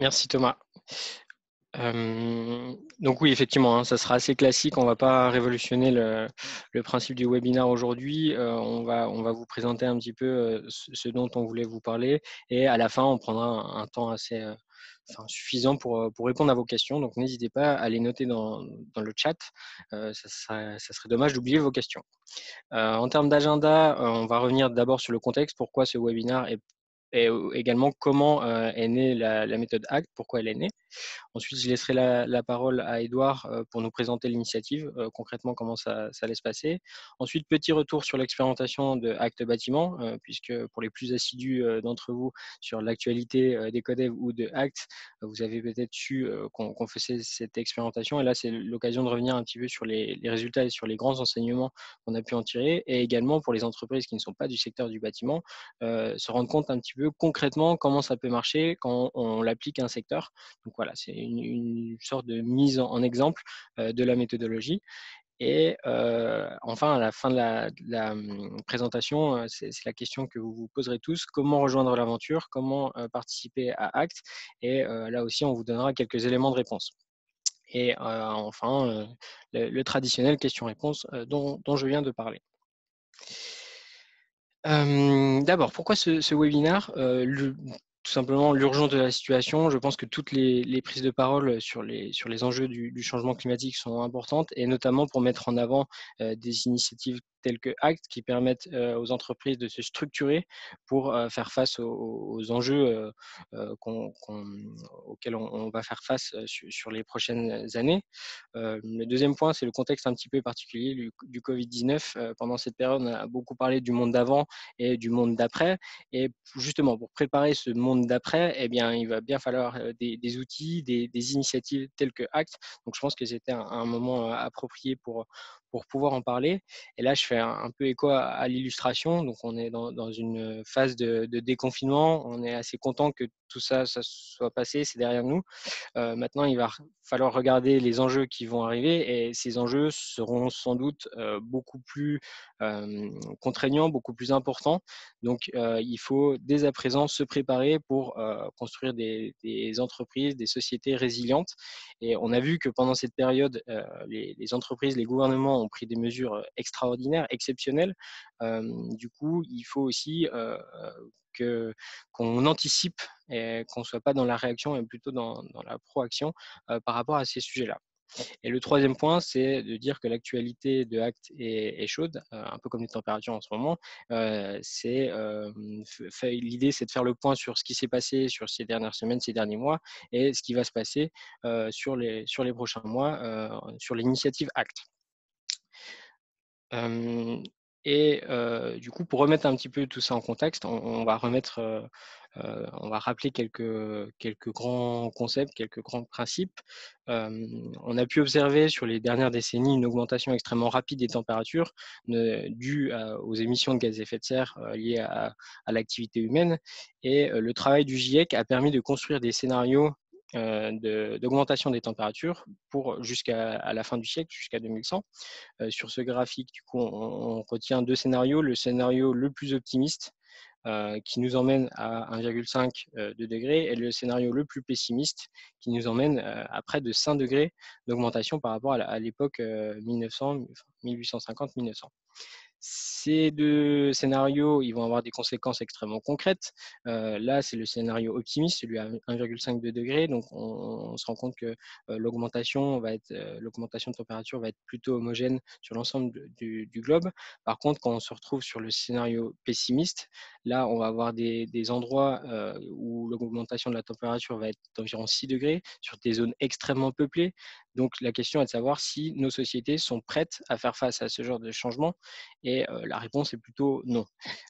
Merci Thomas. Donc oui, effectivement, hein, ça sera assez classique. On ne va pas révolutionner le principe du webinaire aujourd'hui. On va vous présenter un petit peu ce dont on voulait vous parler. Et à la fin, on prendra un temps assez suffisant pour répondre à vos questions. Donc n'hésitez pas à les noter dans le chat. Ça serait dommage d'oublier vos questions. En termes d'agenda, on va revenir d'abord sur le contexte, pourquoi ce webinaire et également comment est née la méthode ACT, pourquoi elle est née. Ensuite, je laisserai la parole à Edouard pour nous présenter l'initiative, concrètement comment ça allait se passer. Ensuite, petit retour sur l'expérimentation de Acte Bâtiment, puisque pour les plus assidus d'entre vous sur l'actualité des Codev ou de Acte, vous avez peut-être su qu'on faisait cette expérimentation. Et là, c'est l'occasion de revenir un petit peu sur les résultats et sur les grands enseignements qu'on a pu en tirer. Et également pour les entreprises qui ne sont pas du secteur du bâtiment, se rendre compte un petit peu concrètement comment ça peut marcher quand on l'applique à un secteur. Donc voilà, c'est une sorte de mise en exemple de la méthodologie. Et enfin, à la fin de la présentation, c'est la question que vous vous poserez tous. Comment rejoindre l'aventure? Comment participer à ACT? Et là aussi, on vous donnera quelques éléments de réponse. Et enfin, le traditionnel question-réponse dont je viens de parler. D'abord, pourquoi ce webinaire? Tout simplement l'urgence de la situation. Je pense que toutes les prises de parole sur les enjeux du changement climatique sont importantes, et notamment pour mettre en avant des initiatives telles que ACT qui permettent aux entreprises de se structurer pour faire face aux enjeux auxquels on va faire face sur les prochaines années. Le deuxième point, c'est le contexte un petit peu particulier du Covid-19. Pendant cette période, on a beaucoup parlé du monde d'avant et du monde d'après. Et justement, pour préparer ce monde d'après, eh bien, il va bien falloir des outils, des initiatives telles que ACT. Donc, je pense que c'était un moment approprié pour pouvoir en parler. Et là, je fais un peu écho à l'illustration. Donc, on est dans une phase de déconfinement. On est assez content que tout ça soit passé, c'est derrière nous. Maintenant, il va falloir regarder les enjeux qui vont arriver, et ces enjeux seront sans doute beaucoup plus contraignants, beaucoup plus importants. Donc, il faut dès à présent se préparer pour construire des entreprises, des sociétés résilientes. Et on a vu que pendant cette période, les entreprises, les gouvernements ont pris des mesures extraordinaires, exceptionnelles. Du coup, il faut aussi qu'on anticipe et qu'on ne soit pas dans la réaction, mais plutôt dans la proaction par rapport à ces sujets-là. Et le troisième point, c'est de dire que l'actualité de ACT est chaude, un peu comme les températures en ce moment. L'idée, c'est de faire le point sur ce qui s'est passé sur ces dernières semaines, ces derniers mois, et ce qui va se passer sur les prochains mois sur l'initiative ACT. Et du coup, pour remettre un petit peu tout ça en contexte, on va rappeler quelques grands concepts, quelques grands principes. On a pu observer sur les dernières décennies une augmentation extrêmement rapide des températures due aux émissions de gaz à effet de serre liées à l'activité humaine. Et le travail du GIEC a permis de construire des scénarios d'augmentation des températures jusqu'à la fin du siècle, jusqu'à 2100. Sur ce graphique, du coup, on retient deux scénarios. Le scénario le plus optimiste, qui nous emmène à 1,5 de degrés, et le scénario le plus pessimiste qui nous emmène à près de 5 degrés d'augmentation par rapport à l'époque 1850-1900. Ces deux scénarios, ils vont avoir des conséquences extrêmement concrètes. Là, c'est le scénario optimiste, celui à 1,5 degrés. Donc, on se rend compte que l'augmentation de température va être plutôt homogène sur l'ensemble du globe. Par contre, quand on se retrouve sur le scénario pessimiste, là, on va avoir des endroits où l'augmentation de la température va être d'environ 6 degrés sur des zones extrêmement peuplées. Donc, la question est de savoir si nos sociétés sont prêtes à faire face à ce genre de changement. Et la réponse est plutôt non.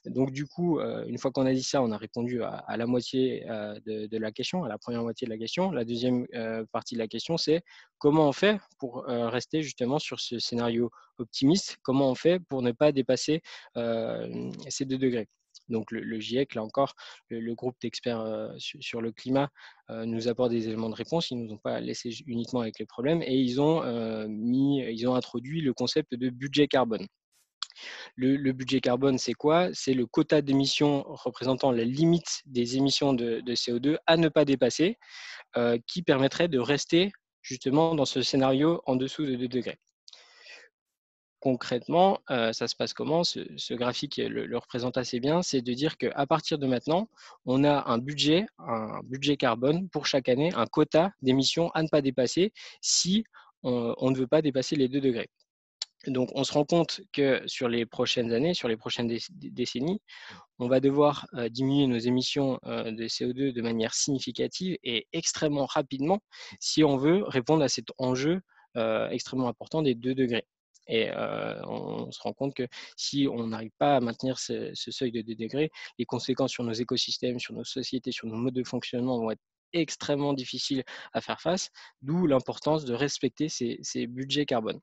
Donc du coup, une fois qu'on a dit ça, on a répondu à la moitié de la question, à la première moitié de la question. La deuxième partie de la question, c'est comment on fait pour rester justement sur ce scénario optimiste? Comment on fait pour ne pas dépasser ces 2 degrés? Donc le GIEC, là encore, le groupe d'experts sur le climat nous apporte des éléments de réponse. Ils ne nous ont pas laissé uniquement avec les problèmes, et ils ont introduit le concept de budget carbone. Le budget carbone, c'est quoi? C'est le quota d'émissions représentant la limite des émissions de CO2 à ne pas dépasser, qui permettrait de rester justement dans ce scénario en dessous de 2 degrés. Concrètement, ça se passe comment? Ce graphique le représente assez bien. C'est de dire qu'à partir de maintenant, on a un budget carbone pour chaque année, un quota d'émissions à ne pas dépasser si on ne veut pas dépasser les 2 degrés. Donc, on se rend compte que sur les prochaines années, sur les prochaines décennies, on va devoir diminuer nos émissions de CO2 de manière significative et extrêmement rapidement si on veut répondre à cet enjeu extrêmement important des 2 degrés. Et on se rend compte que si on n'arrive pas à maintenir ce seuil de 2 degrés, les conséquences sur nos écosystèmes, sur nos sociétés, sur nos modes de fonctionnement vont être extrêmement difficiles à faire face, d'où l'importance de respecter ces budgets carbone.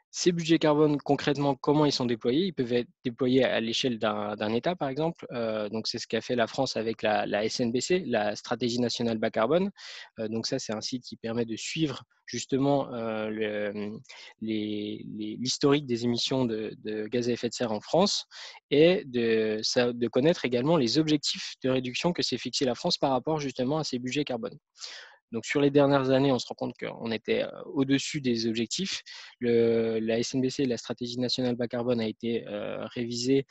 Ces budgets carbone, concrètement, comment ils sont déployés? Ils peuvent être déployés à l'échelle d'un État, par exemple. Donc, c'est ce qu'a fait la France avec la SNBC, la Stratégie nationale bas carbone. Donc, ça, c'est un site qui permet de suivre justement l'historique des émissions de gaz à effet de serre en France et de connaître également les objectifs de réduction que s'est fixé la France par rapport justement à ces budgets carbone. Donc, sur les dernières années, on se rend compte qu'on était au-dessus des objectifs. La SNBC, la stratégie nationale bas carbone, a été révisée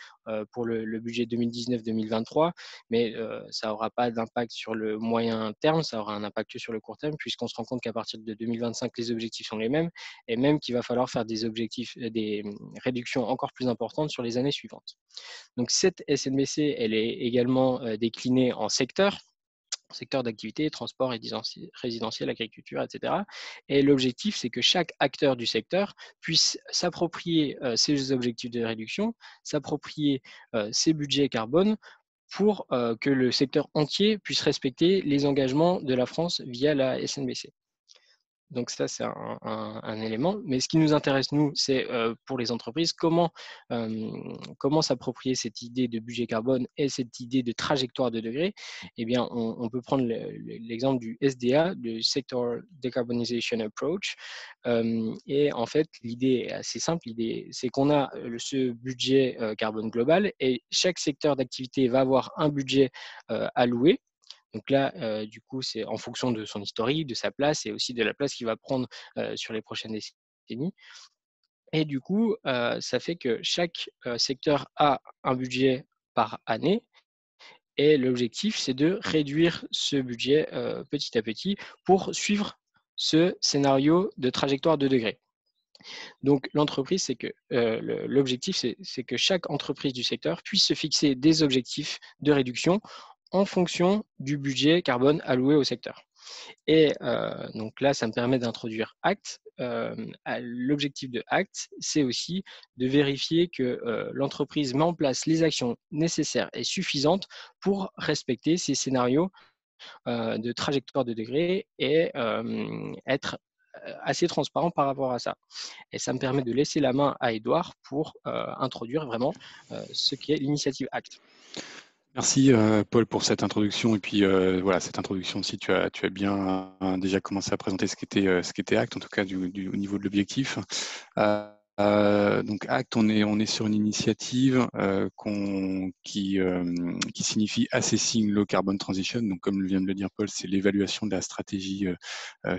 pour le budget 2019-2023, mais ça n'aura pas d'impact sur le moyen terme, ça aura un impact que sur le court terme, puisqu'on se rend compte qu'à partir de 2025, les objectifs sont les mêmes, et même qu'il va falloir faire des réductions encore plus importantes sur les années suivantes. Donc, cette SNBC, elle est également déclinée en secteurs d'activité, transport, résidentiel, agriculture, etc. Et l'objectif, c'est que chaque acteur du secteur puisse s'approprier ces objectifs de réduction, s'approprier ces budgets carbone pour que le secteur entier puisse respecter les engagements de la France via la SNBC. Donc ça, c'est un élément. Mais ce qui nous intéresse, nous, c'est pour les entreprises, comment s'approprier cette idée de budget carbone et cette idée de trajectoire de degrés. Eh bien, on peut prendre l'exemple du SDA, du Sector Decarbonization Approach. Et en fait, l'idée est assez simple. L'idée, c'est qu'on a ce budget carbone global et chaque secteur d'activité va avoir un budget alloué. Donc là, du coup, c'est en fonction de son historique, de sa place et aussi de la place qu'il va prendre sur les prochaines décennies. Et du coup, ça fait que chaque secteur a un budget par année. Et l'objectif, c'est de réduire ce budget petit à petit pour suivre ce scénario de trajectoire de degrés. Donc, l'entreprise, c'est que l'objectif, c'est que chaque entreprise du secteur puisse se fixer des objectifs de réduction en fonction du budget carbone alloué au secteur. Et donc là, ça me permet d'introduire ACT. L'objectif de ACT, c'est aussi de vérifier que l'entreprise met en place les actions nécessaires et suffisantes pour respecter ces scénarios de trajectoire de degrés et être assez transparent par rapport à ça. Et ça me permet de laisser la main à Edouard pour introduire vraiment ce qu'est l'initiative ACT. Merci Paul pour cette introduction et puis voilà, cette introduction aussi tu as bien déjà commencé à présenter ce qu'était ACT, en tout cas au niveau de l'objectif. Donc ACT, on est sur une initiative qui signifie Assessing Low Carbon Transition. Donc comme vient de le dire Paul, c'est l'évaluation de la stratégie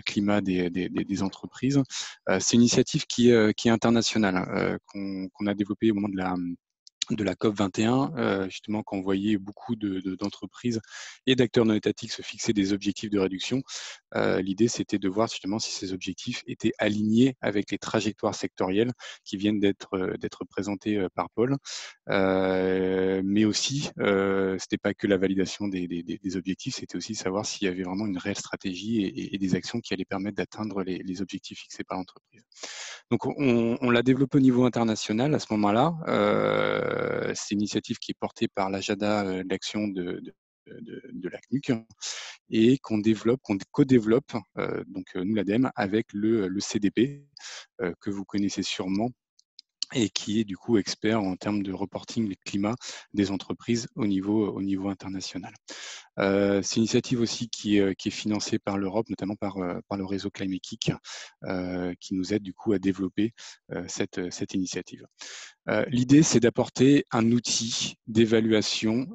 climat des entreprises. C'est une initiative qui est internationale, qu'on a développée au moment de la COP 21, justement, quand on voyait beaucoup d'entreprises et d'acteurs non étatiques se fixer des objectifs de réduction. L'idée, c'était de voir justement si ces objectifs étaient alignés avec les trajectoires sectorielles qui viennent d'être présentées par Paul. Mais aussi, c'était pas que la validation des objectifs, c'était aussi savoir s'il y avait vraiment une réelle stratégie et des actions qui allaient permettre d'atteindre les objectifs fixés par l'entreprise. Donc, on l'a développé au niveau international à ce moment-là. C'est une initiative qui est portée par l'agenda d'action de la CNUC et qu'on co-développe, donc nous l'ADEME, avec le CDP, que vous connaissez sûrement, et qui est du coup expert en termes de reporting climat des entreprises au niveau international. C'est une initiative aussi qui est financée par l'Europe, notamment par le réseau Climate Kick, qui nous aide du coup à développer cette initiative. L'idée, c'est d'apporter un outil d'évaluation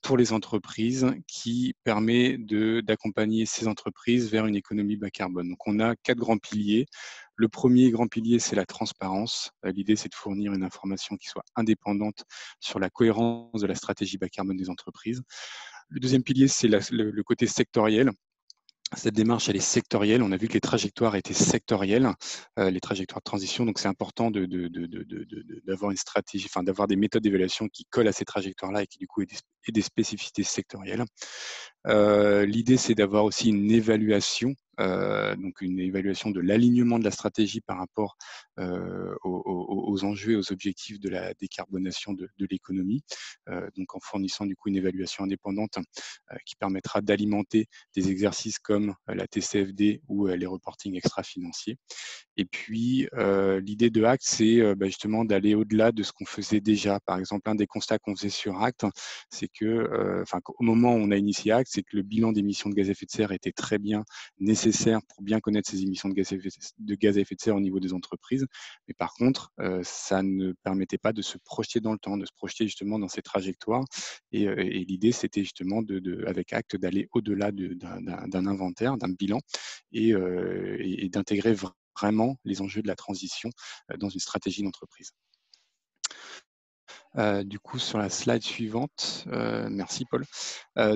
pour les entreprises qui permet d'accompagner ces entreprises vers une économie bas carbone. Donc, on a 4 grands piliers. Le premier grand pilier, c'est la transparence. L'idée, c'est de fournir une information qui soit indépendante sur la cohérence de la stratégie bas carbone des entreprises. Le deuxième pilier, c'est le côté sectoriel. Cette démarche, elle est sectorielle. On a vu que les trajectoires étaient sectorielles, les trajectoires de transition. Donc, c'est important d'avoir une stratégie, enfin, d'avoir des méthodes d'évaluation qui collent à ces trajectoires-là et qui, du coup, aient des spécificités sectorielles. L'idée, c'est d'avoir aussi une évaluation, donc une évaluation de l'alignement de la stratégie par rapport aux enjeux et aux objectifs de la décarbonation de l'économie, donc en fournissant du coup une évaluation indépendante qui permettra d'alimenter des exercices comme la TCFD ou les reportings extra-financiers. Et puis, l'idée de ACT, c'est justement d'aller au-delà de ce qu'on faisait déjà. Par exemple, un des constats qu'on faisait sur ACT, c'est que, au moment où on a initié ACT, c'est que le bilan d'émissions de gaz à effet de serre était très bien nécessaire pour bien connaître ces émissions de gaz à effet de serre au niveau des entreprises. Mais par contre, ça ne permettait pas de se projeter dans le temps, de se projeter justement dans ces trajectoires. Et l'idée, c'était justement, avec ACT, d'aller au-delà d'un inventaire, d'un bilan, et d'intégrer vraiment les enjeux de la transition dans une stratégie d'entreprise. Du coup, sur la slide suivante, merci Paul.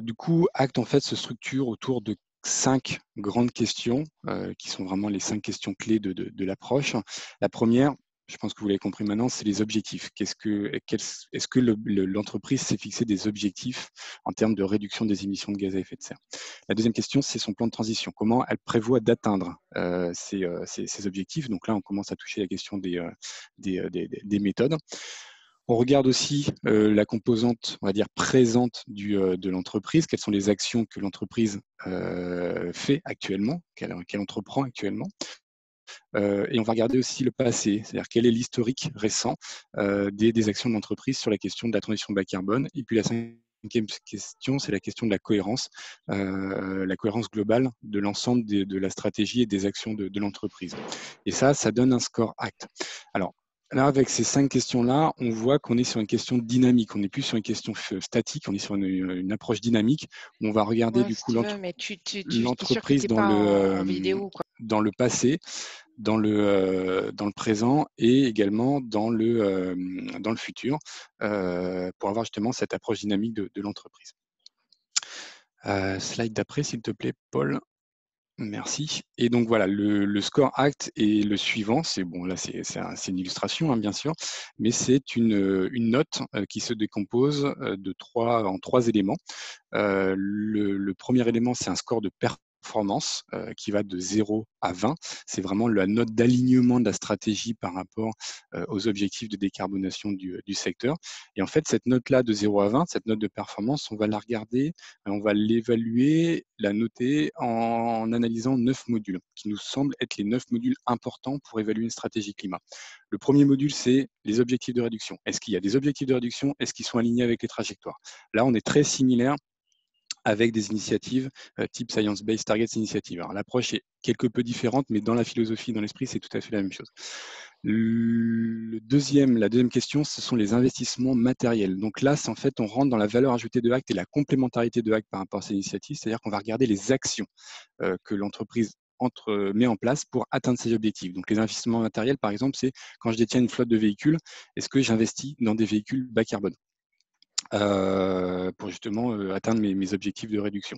Du coup, ACT en fait se structure autour de 5 grandes questions qui sont vraiment les 5 questions clés de l'approche. La première, je pense que vous l'avez compris maintenant, c'est les objectifs. Est-ce que l'entreprise s'est fixé des objectifs en termes de réduction des émissions de gaz à effet de serre? La deuxième question, c'est son plan de transition. Comment elle prévoit d'atteindre ces objectifs? Donc là, on commence à toucher la question des méthodes. On regarde aussi la composante, on va dire, présente de l'entreprise. Quelles sont les actions que l'entreprise fait actuellement, qu'elle entreprend actuellement. Et on va regarder aussi le passé, c'est-à-dire quel est l'historique récent des actions de l'entreprise sur la question de la transition bas carbone. Et puis la cinquième question, c'est la question de la cohérence globale de l'ensemble de la stratégie et des actions de l'entreprise. Et ça donne un score ACT. Alors, là, avec ces 5 questions-là, on voit qu'on est sur une question dynamique. On n'est plus sur une question statique, on est sur une approche dynamique où on va regarder du coup l'entreprise en vidéo, quoi. dans le passé, dans le présent et également dans le futur pour avoir justement cette approche dynamique de l'entreprise. Slide d'après, s'il te plaît, Paul. Merci. Et donc voilà, le score ACT est le suivant. C'est bon, là c'est une illustration, hein, bien sûr, mais c'est une note qui se décompose en 3 éléments. Le premier élément, c'est un score de performance qui va de 0 à 20. C'est vraiment la note d'alignement de la stratégie par rapport aux objectifs de décarbonation du secteur. Et en fait, cette note-là de 0 à 20, cette note de performance, on va la regarder, on va l'évaluer, la noter en analysant 9 modules, qui nous semblent être les 9 modules importants pour évaluer une stratégie climat. Le premier module, c'est les objectifs de réduction. Est-ce qu'il y a des objectifs de réduction? Est-ce qu'ils sont alignés avec les trajectoires? Là, on est très similaire avec des initiatives type Science Based Targets Initiative. Alors l'approche est quelque peu différente, mais dans la philosophie, dans l'esprit, c'est tout à fait la même chose. La deuxième question, ce sont les investissements matériels. Donc là, en fait, on rentre dans la valeur ajoutée de ACT et la complémentarité de ACT par rapport à ces initiatives, c'est-à-dire qu'on va regarder les actions que l'entreprise met en place pour atteindre ses objectifs. Donc les investissements matériels, par exemple, c'est quand je détiens une flotte de véhicules, est-ce que j'investis dans des véhicules bas carbone pour justement atteindre mes objectifs de réduction.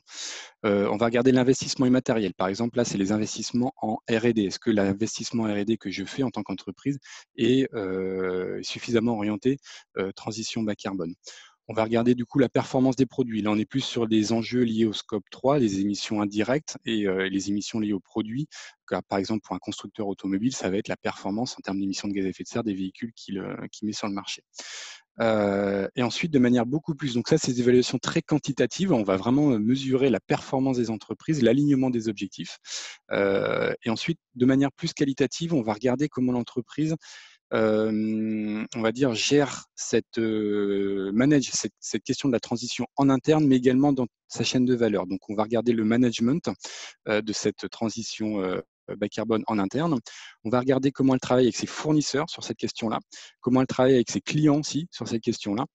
On va regarder l'investissement immatériel. Par exemple, là, c'est les investissements en R&D. Est-ce que l'investissement en R&D que je fais en tant qu'entreprise est suffisamment orienté transition bas carbone? On va regarder du coup la performance des produits. Là, on est plus sur des enjeux liés au scope 3, les émissions indirectes et les émissions liées aux produits. Par exemple, pour un constructeur automobile, ça va être la performance en termes d'émissions de gaz à effet de serre des véhicules qu'il met sur le marché. Et ensuite, de manière beaucoup plus, donc ça, c'est des évaluations très quantitatives. On va vraiment mesurer la performance des entreprises, l'alignement des objectifs. Et ensuite, de manière plus qualitative, on va regarder comment l'entreprise on va dire, manage cette question de la transition en interne, mais également dans sa chaîne de valeur. Donc, on va regarder le management de cette transition bas carbone en interne. On va regarder comment elle travaille avec ses fournisseurs sur cette question-là, comment elle travaille avec ses clients aussi sur cette question-là,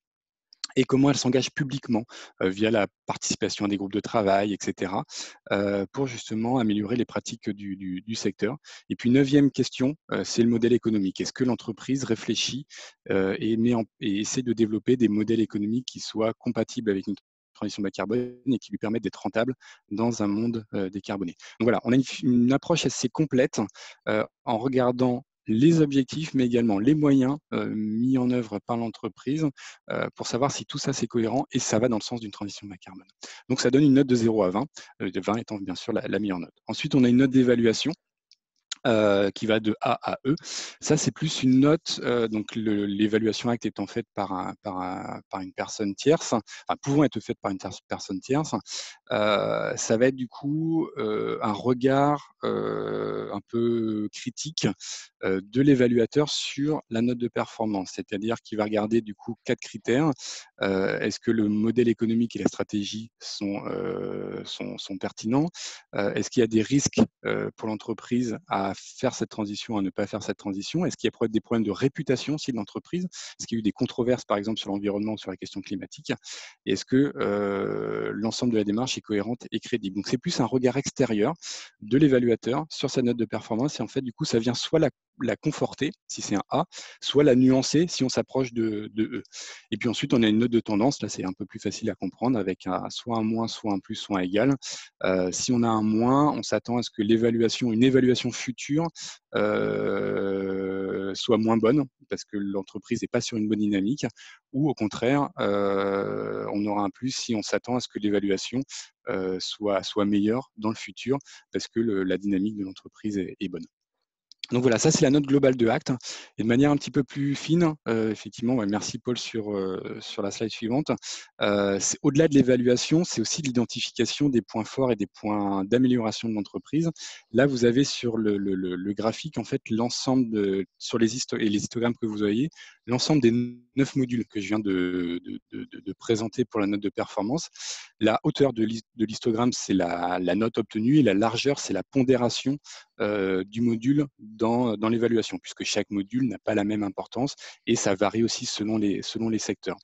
et comment elle s'engage publiquement via la participation à des groupes de travail, etc., pour justement améliorer les pratiques du secteur. Et puis, neuvième question, c'est le modèle économique. Est-ce que l'entreprise réfléchit et essaie de développer des modèles économiques qui soient compatibles avec une transition bas carbone et qui lui permettent d'être rentable dans un monde décarboné. Donc voilà, on a une approche assez complète en regardant les objectifs, mais également les moyens mis en œuvre par l'entreprise pour savoir si tout ça c'est cohérent et ça va dans le sens d'une transition bas carbone. Donc ça donne une note de 0 à 20, 20 étant bien sûr la meilleure note. Ensuite, on a une note d'évaluation qui va de A à E. Ça, c'est plus une note, donc l'évaluation acte étant faite par une personne tierce, enfin, pouvant être faite par une personne tierce, ça va être du coup un regard un peu critique de l'évaluateur sur la note de performance, c'est-à-dire qu'il va regarder du coup 4 critères. Est-ce que le modèle économique et la stratégie sont pertinents? Est-ce qu'il y a des risques pour l'entreprise à faire cette transition, à ne pas faire cette transition? Est-ce qu'il y a des problèmes de réputation aussi de l'entreprise? Est-ce qu'il y a eu des controverses, par exemple, sur l'environnement ou sur la question climatique? Et est-ce que l'ensemble de la démarche est cohérente et crédible? Donc, c'est plus un regard extérieur de l'évaluateur sur sa note de performance. Et en fait, du coup, ça vient soit la conforter, si c'est un A, soit la nuancer, si on s'approche de E. Et puis ensuite, on a une note de tendance. Là, c'est un peu plus facile à comprendre avec soit un moins, soit un plus, soit un égal. Si on a un moins, on s'attend à ce que une évaluation future soit moins bonne parce que l'entreprise n'est pas sur une bonne dynamique, ou au contraire, on aura un plus si on s'attend à ce que l'évaluation soit meilleure dans le futur parce que la dynamique de l'entreprise est bonne. Donc voilà, ça c'est la note globale de Acte. Et de manière un petit peu plus fine, effectivement, ouais, merci Paul sur la slide suivante. Au-delà de l'évaluation, c'est aussi de l'identification des points forts et des points d'amélioration de l'entreprise. Là, vous avez sur le graphique, en fait, l'ensemble sur les histogrammes que vous voyez, l'ensemble des 9 modules que je viens de présenter pour la note de performance. La hauteur de l'histogramme, c'est la note obtenue, et la largeur, c'est la pondération du module dans l'évaluation, puisque chaque module n'a pas la même importance et ça varie aussi selon les secteurs,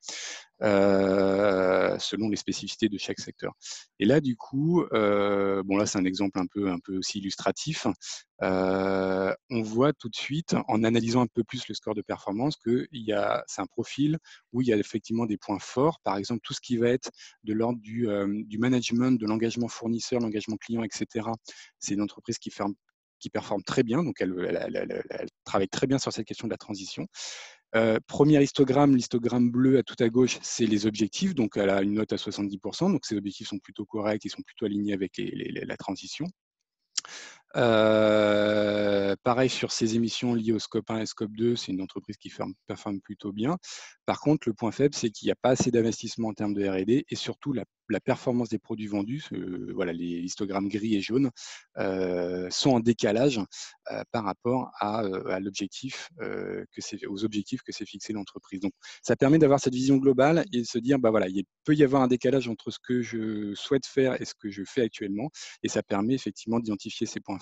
selon les spécificités de chaque secteur. Et là, du coup, bon là c'est un exemple un peu aussi illustratif. On voit tout de suite, en analysant un peu plus le score de performance, que c'est un profil où il y a effectivement des points forts, par exemple tout ce qui va être de l'ordre du management, de l'engagement fournisseur, l'engagement client, etc. C'est une entreprise qui performe très bien, donc elle travaille très bien sur cette question de la transition. Premier histogramme, l'histogramme bleu tout à gauche, c'est les objectifs, donc elle a une note à 70%, donc ces objectifs sont plutôt corrects, ils sont plutôt alignés avec la transition. Pareil sur ces émissions liées au scope 1 et scope 2, c'est une entreprise qui performe plutôt bien. Par contre, le point faible, c'est qu'il n'y a pas assez d'investissement en termes de R&D et surtout la performance des produits vendus, voilà, les histogrammes gris et jaunes, sont en décalage par rapport aux objectifs que s'est fixé l'entreprise. Donc, ça permet d'avoir cette vision globale et de se dire, bah voilà, il peut y avoir un décalage entre ce que je souhaite faire et ce que je fais actuellement, et ça permet effectivement d'identifier ces points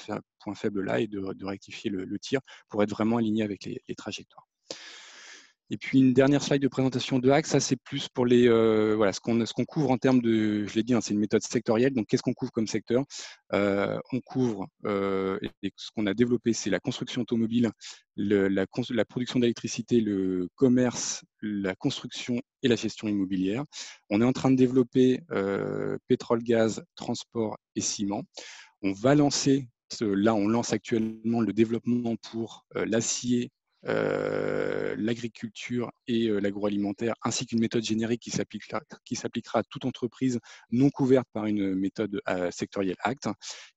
faibles-là et de rectifier le tir pour être vraiment aligné avec les trajectoires. Et puis une dernière slide de présentation de Axe, ça c'est plus pour ce qu'on couvre en termes de, je l'ai dit, c'est une méthode sectorielle, donc qu'est-ce qu'on couvre comme secteur? On couvre, et ce qu'on a développé, c'est la construction automobile, la production d'électricité, le commerce, la construction et la gestion immobilière. On est en train de développer pétrole, gaz, transport et ciment. On va lancer, là on lance actuellement le développement pour l'acier, l'agriculture et l'agroalimentaire, ainsi qu'une méthode générique qui s'appliquera à toute entreprise non couverte par une méthode sectorielle Act.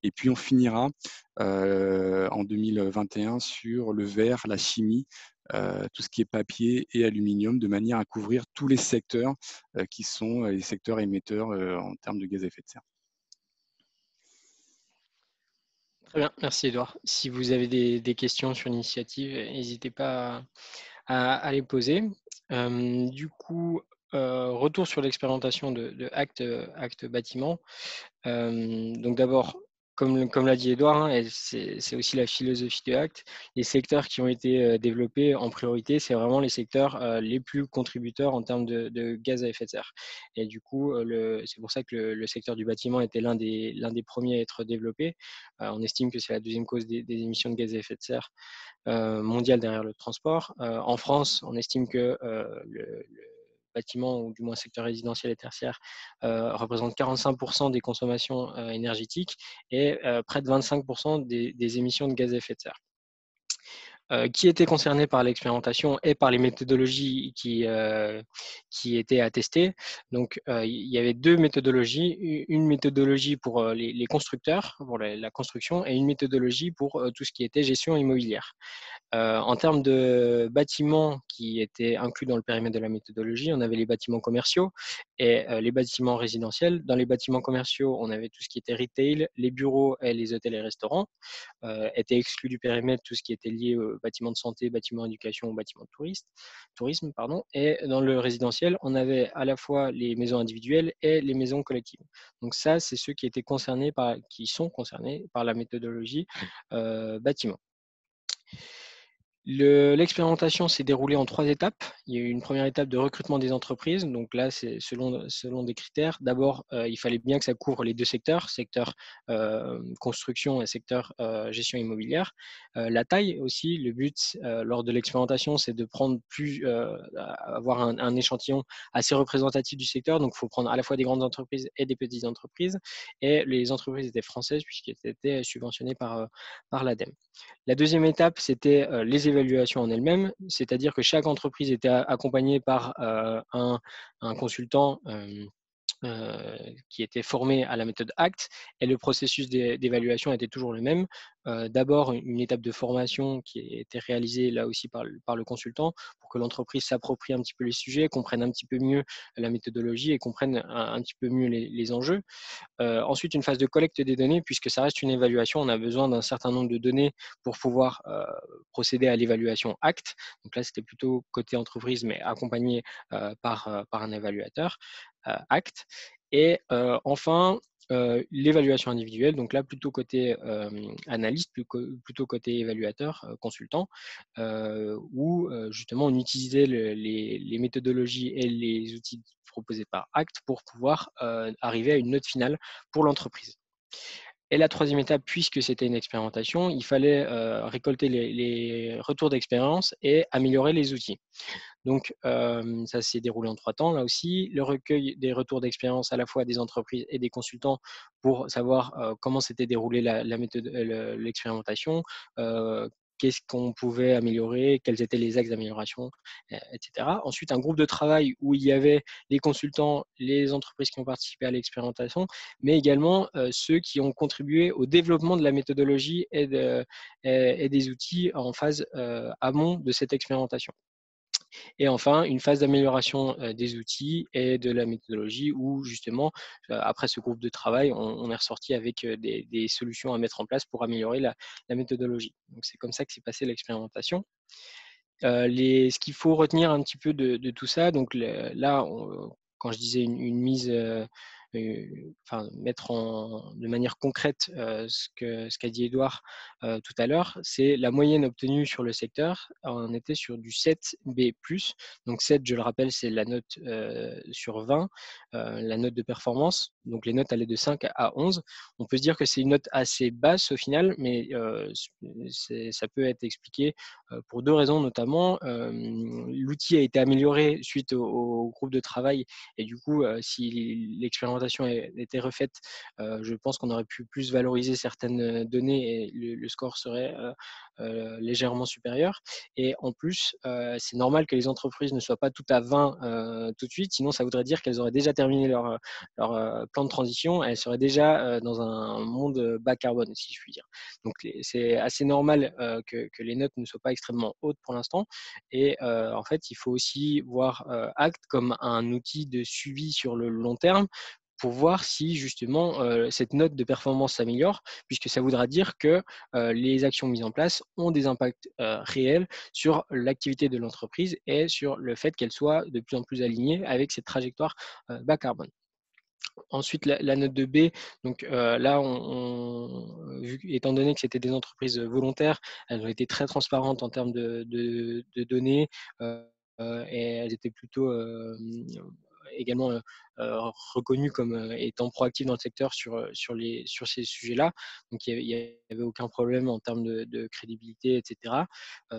Et puis on finira en 2021 sur le verre, la chimie, tout ce qui est papier et aluminium, de manière à couvrir tous les secteurs qui sont les secteurs émetteurs en termes de gaz à effet de serre. Très bien, merci Edouard. Si vous avez des questions sur l'initiative, n'hésitez pas à les poser. Du coup, retour sur l'expérimentation de Acte Bâtiment. Donc d'abord, comme l'a dit Edouard, hein, et c'est aussi la philosophie de Act, les secteurs qui ont été développés en priorité, c'est vraiment les secteurs les plus contributeurs en termes de gaz à effet de serre. Et du coup, c'est pour ça que le secteur du bâtiment était l'un des premiers à être développé. On estime que c'est la deuxième cause des émissions de gaz à effet de serre mondiale derrière le transport. En France, on estime que le bâtiment, ou du moins secteur résidentiel et tertiaire, représente 45% des consommations énergétiques et près de 25% des émissions de gaz à effet de serre. Qui étaient concernés par l'expérimentation et par les méthodologies qui étaient attestées. Donc, il y avait deux méthodologies, une méthodologie pour les constructeurs, pour la construction, et une méthodologie pour tout ce qui était gestion immobilière. En termes de bâtiments qui étaient inclus dans le périmètre de la méthodologie, on avait les bâtiments commerciaux et les bâtiments résidentiels. Dans les bâtiments commerciaux, on avait tout ce qui était retail, les bureaux et les hôtels et restaurants. Étaient exclus du périmètre tout ce qui était lié aux bâtiments de santé, bâtiments d'éducation, bâtiments de tourisme. Pardon. Et dans le résidentiel, on avait à la fois les maisons individuelles et les maisons collectives. Donc ça, c'est ceux qui sont concernés par la méthodologie bâtiment. L'expérimentation s'est déroulée en 3 étapes. Il y a eu une première étape de recrutement des entreprises. Donc là, c'est selon des critères. D'abord, il fallait bien que ça couvre les deux secteurs, secteur construction et secteur gestion immobilière. La taille aussi, le but lors de l'expérimentation, c'est de prendre avoir un échantillon assez représentatif du secteur. Donc, il faut prendre à la fois des grandes entreprises et des petites entreprises. Et les entreprises étaient françaises puisqu'elles étaient subventionnées par l'ADEME. La deuxième étape, c'était les évaluations en elles-mêmes, c'est-à-dire que chaque entreprise était accompagnée par un consultant qui était formé à la méthode ACT, et le processus d'évaluation était toujours le même. D'abord, une étape de formation qui était réalisée là aussi par le consultant pour que l'entreprise s'approprie un petit peu les sujets, comprenne un petit peu mieux la méthodologie et comprenne un petit peu mieux les enjeux. Ensuite, une phase de collecte des données, puisque ça reste une évaluation, on a besoin d'un certain nombre de données pour pouvoir procéder à l'évaluation ACT. Donc là, c'était plutôt côté entreprise, mais accompagné par un évaluateur ACT. Et enfin, l'évaluation individuelle, donc là plutôt côté analyste, plutôt côté évaluateur, consultant, où justement on utilisait les méthodologies et les outils proposés par ACT pour pouvoir arriver à une note finale pour l'entreprise. Et la troisième étape, puisque c'était une expérimentation, il fallait récolter les retours d'expérience et améliorer les outils. Donc, ça s'est déroulé en 3 temps, là aussi. Le recueil des retours d'expérience à la fois des entreprises et des consultants pour savoir comment s'était déroulée l'expérimentation, qu'est-ce qu'on pouvait améliorer, quels étaient les axes d'amélioration, etc. Ensuite, un groupe de travail où il y avait les consultants, les entreprises qui ont participé à l'expérimentation, mais également ceux qui ont contribué au développement de la méthodologie et des outils en phase amont de cette expérimentation. Et enfin, une phase d'amélioration des outils et de la méthodologie où justement, après ce groupe de travail, on est ressorti avec des solutions à mettre en place pour améliorer la méthodologie. Donc c'est comme ça que s'est passée l'expérimentation. Ce qu'il faut retenir un petit peu de tout ça, donc là, quand je disais une mise, enfin mettre de manière concrète ce qu'a dit Edouard tout à l'heure, c'est la moyenne obtenue sur le secteur. On était sur du 7B+. Donc 7, je le rappelle, c'est la note sur 20, la note de performance. Donc les notes allaient de 5 à 11. On peut se dire que c'est une note assez basse au final, mais ça peut être expliqué pour 2 raisons notamment. L'outil a été amélioré suite au groupe de travail et du coup, si l'expérimentation était refaite, je pense qu'on aurait pu plus valoriser certaines données et le score serait légèrement supérieur. Et en plus, c'est normal que les entreprises ne soient pas toutes à 20 tout de suite, sinon ça voudrait dire qu'elles auraient déjà terminé leur plan de transition, elles seraient déjà dans un monde bas carbone, si je puis dire. Donc c'est assez normal que les notes ne soient pas extrêmement hautes pour l'instant. Et en fait, il faut aussi voir ACT comme un outil de suivi sur le long terme pour voir si justement cette note de performance s'améliore, puisque ça voudra dire que les actions mises en place ont des impacts réels sur l'activité de l'entreprise et sur le fait qu'elle soit de plus en plus alignée avec cette trajectoire bas carbone. Ensuite, la note de B, donc là, étant donné que c'était des entreprises volontaires, elles ont été très transparentes en termes de données et elles étaient plutôt également reconnues comme étant proactives dans le secteur sur ces sujets-là. Donc, il n'y avait aucun problème en termes de crédibilité, etc.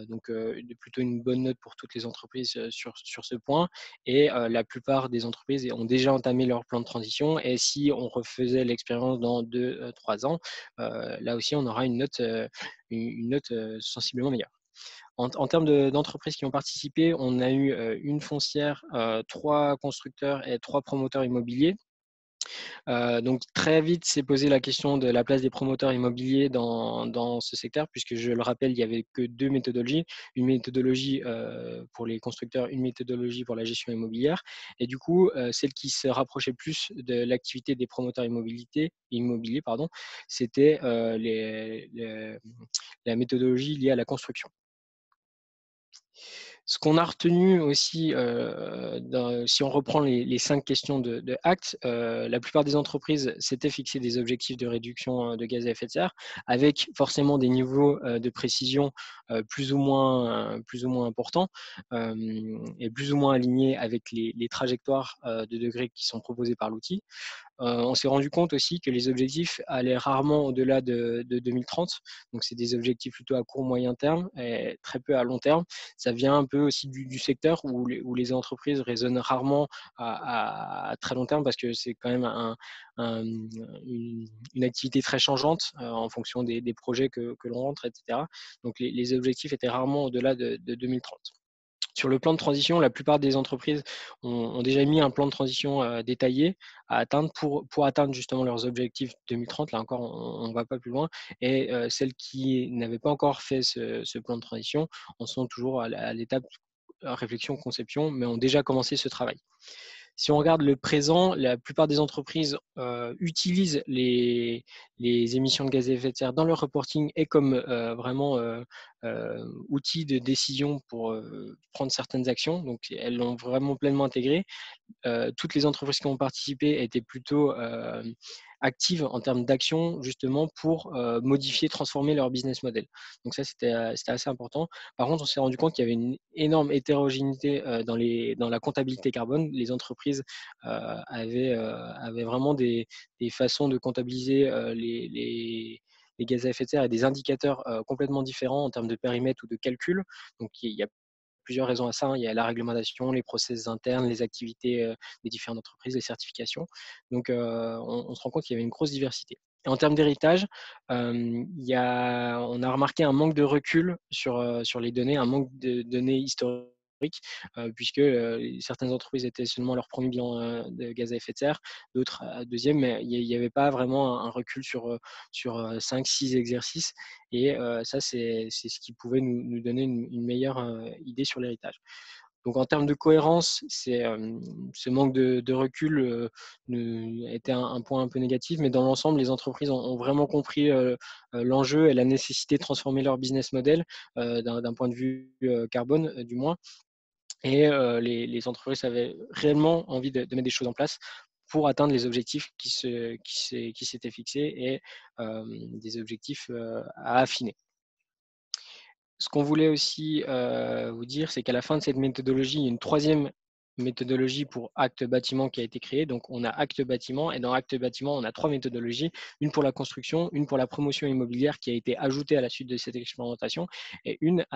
Donc, plutôt une bonne note pour toutes les entreprises sur ce point. Et la plupart des entreprises ont déjà entamé leur plan de transition. Et si on refaisait l'expérience dans 2-3 ans, là aussi, on aura une note sensiblement meilleure. En termes d'entreprises qui ont participé, on a eu une foncière, 3 constructeurs et 3 promoteurs immobiliers. Donc très vite s'est posé la question de la place des promoteurs immobiliers dans ce secteur, puisque je le rappelle, il n'y avait que 2 méthodologies, une méthodologie pour les constructeurs, une méthodologie pour la gestion immobilière. Et du coup, celle qui se rapprochait plus de l'activité des promoteurs immobiliers, c'était la méthodologie liée à la construction. Ce qu'on a retenu aussi, si on reprend les 5 questions de ACT, la plupart des entreprises s'étaient fixé des objectifs de réduction de gaz à effet de serre, avec forcément des niveaux de précision plus ou moins importants et plus ou moins alignés avec les trajectoires de degrés qui sont proposées par l'outil. On s'est rendu compte aussi que les objectifs allaient rarement au-delà de 2030. Donc, c'est des objectifs plutôt à court moyen terme et très peu à long terme. Ça vient un peu aussi du secteur où les entreprises raisonnent rarement à très long terme parce que c'est quand même une activité très changeante en fonction des projets que l'on rentre, etc. Donc, les objectifs étaient rarement au-delà de 2030. Sur le plan de transition, la plupart des entreprises ont déjà mis un plan de transition détaillé à atteindre pour atteindre justement leurs objectifs 2030. Là encore, on ne va pas plus loin. Et celles qui n'avaient pas encore fait ce plan de transition en sont toujours à l'étape réflexion, conception, mais ont déjà commencé ce travail. Si on regarde le présent, la plupart des entreprises utilisent les émissions de gaz à effet de serre dans leur reporting et comme vraiment outil de décision pour prendre certaines actions. Donc, elles l'ont vraiment pleinement intégré. Toutes les entreprises qui ont participé étaient plutôt actives en termes d'action justement pour modifier, transformer leur business model. Donc ça, c'était assez important. Par contre, on s'est rendu compte qu'il y avait une énorme hétérogénéité dans la comptabilité carbone. Les entreprises avaient vraiment des façons de comptabiliser les gaz à effet de serre et des indicateurs complètement différents en termes de périmètre ou de calcul. Donc, il y a plusieurs raisons à ça. Il y a la réglementation, les process internes, les activités des différentes entreprises, les certifications. Donc, on se rend compte qu'il y avait une grosse diversité. Et en termes d'héritage, on a remarqué un manque de recul sur les données, un manque de données historiques, puisque certaines entreprises étaient seulement leur premier bilan de gaz à effet de serre, d'autres deuxième, mais il n'y avait pas vraiment un recul sur 5-6 exercices. Et ça, c'est ce qui pouvait nous donner une meilleure idée sur l'héritage. Donc, en termes de cohérence, ce manque de recul était un point un peu négatif, mais dans l'ensemble, les entreprises ont vraiment compris l'enjeu et la nécessité de transformer leur business model d'un point de vue carbone, du moins. Et les entreprises avaient réellement envie de mettre des choses en place pour atteindre les objectifs qui s'étaient fixés et des objectifs à affiner. Ce qu'on voulait aussi vous dire, c'est qu'à la fin de cette méthodologie, il y a une troisième méthodologie pour acte bâtiment qui a été créée. Donc, on a acte bâtiment et dans acte bâtiment, on a 3 méthodologies, une pour la construction, une pour la promotion immobilière qui a été ajoutée à la suite de cette expérimentation et une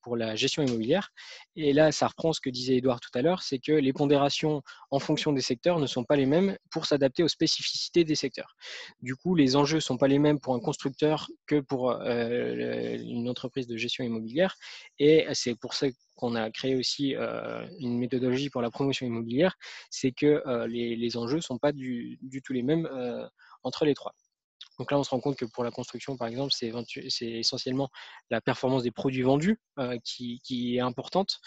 pour la gestion immobilière. Et là, ça reprend ce que disait Edouard tout à l'heure, c'est que les pondérations en fonction des secteurs ne sont pas les mêmes pour s'adapter aux spécificités des secteurs. Du coup, les enjeux ne sont pas les mêmes pour un constructeur que pour une entreprise de gestion immobilière. Et c'est pour ça qu'on a créé aussi une méthodologie pour la promotion immobilière, c'est que les enjeux ne sont pas du tout les mêmes entre les trois. Donc là, on se rend compte que pour la construction, par exemple, c'est essentiellement la performance des produits vendus qui est importante,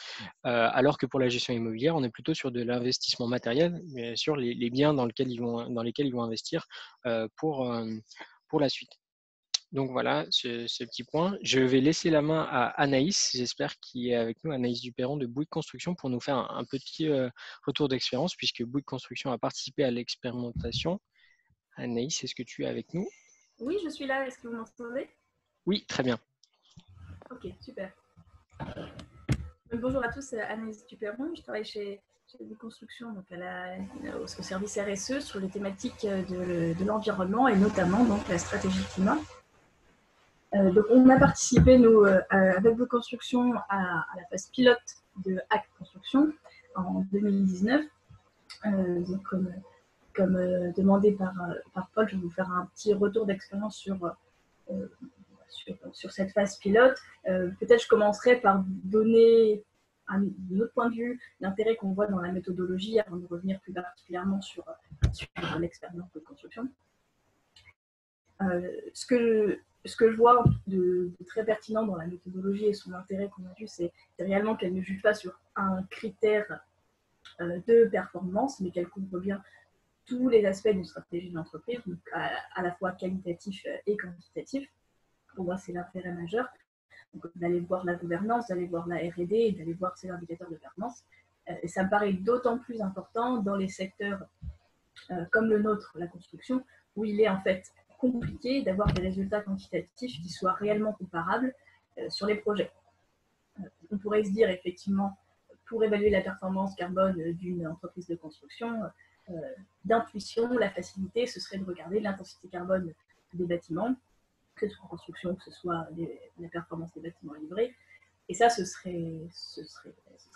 alors que pour la gestion immobilière, on est plutôt sur de l'investissement matériel, mais sur les biens dans lesquels ils vont investir pour la suite. Donc voilà, ce petit point. Je vais laisser la main à Anaïs, j'espère, qui est avec nous, Anaïs Duperron de Bouygues Construction, pour nous faire un petit retour d'expérience, puisque Bouygues Construction a participé à l'expérimentation. Anaïs, est-ce que tu es avec nous? Oui, je suis là. Est-ce que vous m'entendez? Oui, très bien. Ok, super. Bonjour à tous, Anaïs Duperron. Je travaille chez Bouygues Construction, donc au service RSE, sur les thématiques de l'environnement et notamment donc, la stratégie climat. Donc on a participé, nous, avec Bouygues Construction, à la phase pilote de Acte Construction en 2019. Donc, comme demandé par Paul, je vais vous faire un petit retour d'expérience sur cette phase pilote. Peut-être je commencerai par donner un autre point de vue l'intérêt qu'on voit dans la méthodologie avant de revenir plus particulièrement sur l'expérience de construction. Ce que je vois de très pertinent dans la méthodologie et son intérêt qu'on a vu, c'est réellement qu'elle ne juge pas sur un critère de performance, mais qu'elle couvre bien tous les aspects d'une stratégie d'entreprise, donc à la fois qualitatif et quantitatif. Pour moi, c'est l'intérêt majeur. D'aller voir la gouvernance, d'aller voir la R&D et d'aller voir ces indicateurs de performance. Et ça me paraît d'autant plus important dans les secteurs comme le nôtre, la construction, où il est en fait compliqué d'avoir des résultats quantitatifs qui soient réellement comparables sur les projets. On pourrait se dire effectivement, pour évaluer la performance carbone d'une entreprise de construction, d'intuition, la facilité, ce serait de regarder l'intensité carbone des bâtiments, que ce soit en construction, que ce soit la performance des bâtiments livrés. Et ça, ce serait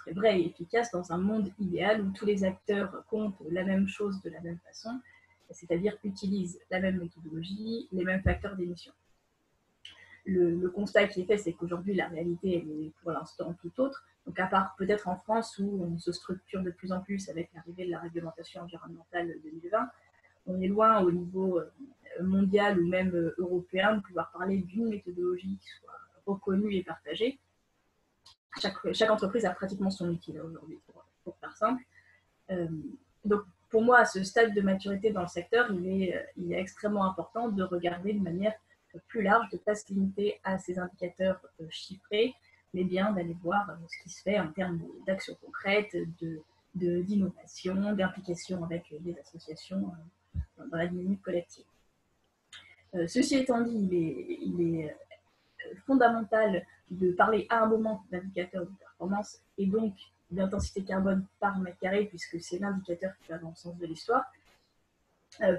vrai et efficace dans un monde idéal où tous les acteurs comptent la même chose de la même façon, c'est-à-dire utilisent la même méthodologie, les mêmes facteurs d'émission. Le constat qui est fait, c'est qu'aujourd'hui, la réalité est pour l'instant tout autre. Donc, à part peut-être en France où on se structure de plus en plus avec l'arrivée de la réglementation environnementale 2020, on est loin au niveau mondial ou même européen de pouvoir parler d'une méthodologie qui soit reconnue et partagée. Chaque entreprise a pratiquement son outil aujourd'hui, pour faire simple. Donc, pour moi, à ce stade de maturité dans le secteur, il est extrêmement important de regarder de manière plus large, de ne pas se limiter à ces indicateurs chiffrés, mais bien d'aller voir ce qui se fait en termes d'actions concrètes, d'innovation, d'implication avec des associations dans la dynamique collective. Ceci étant dit, il est fondamental de parler à un moment d'indicateurs de performance et donc d'intensité carbone par mètre carré, puisque c'est l'indicateur qui va dans le sens de l'histoire.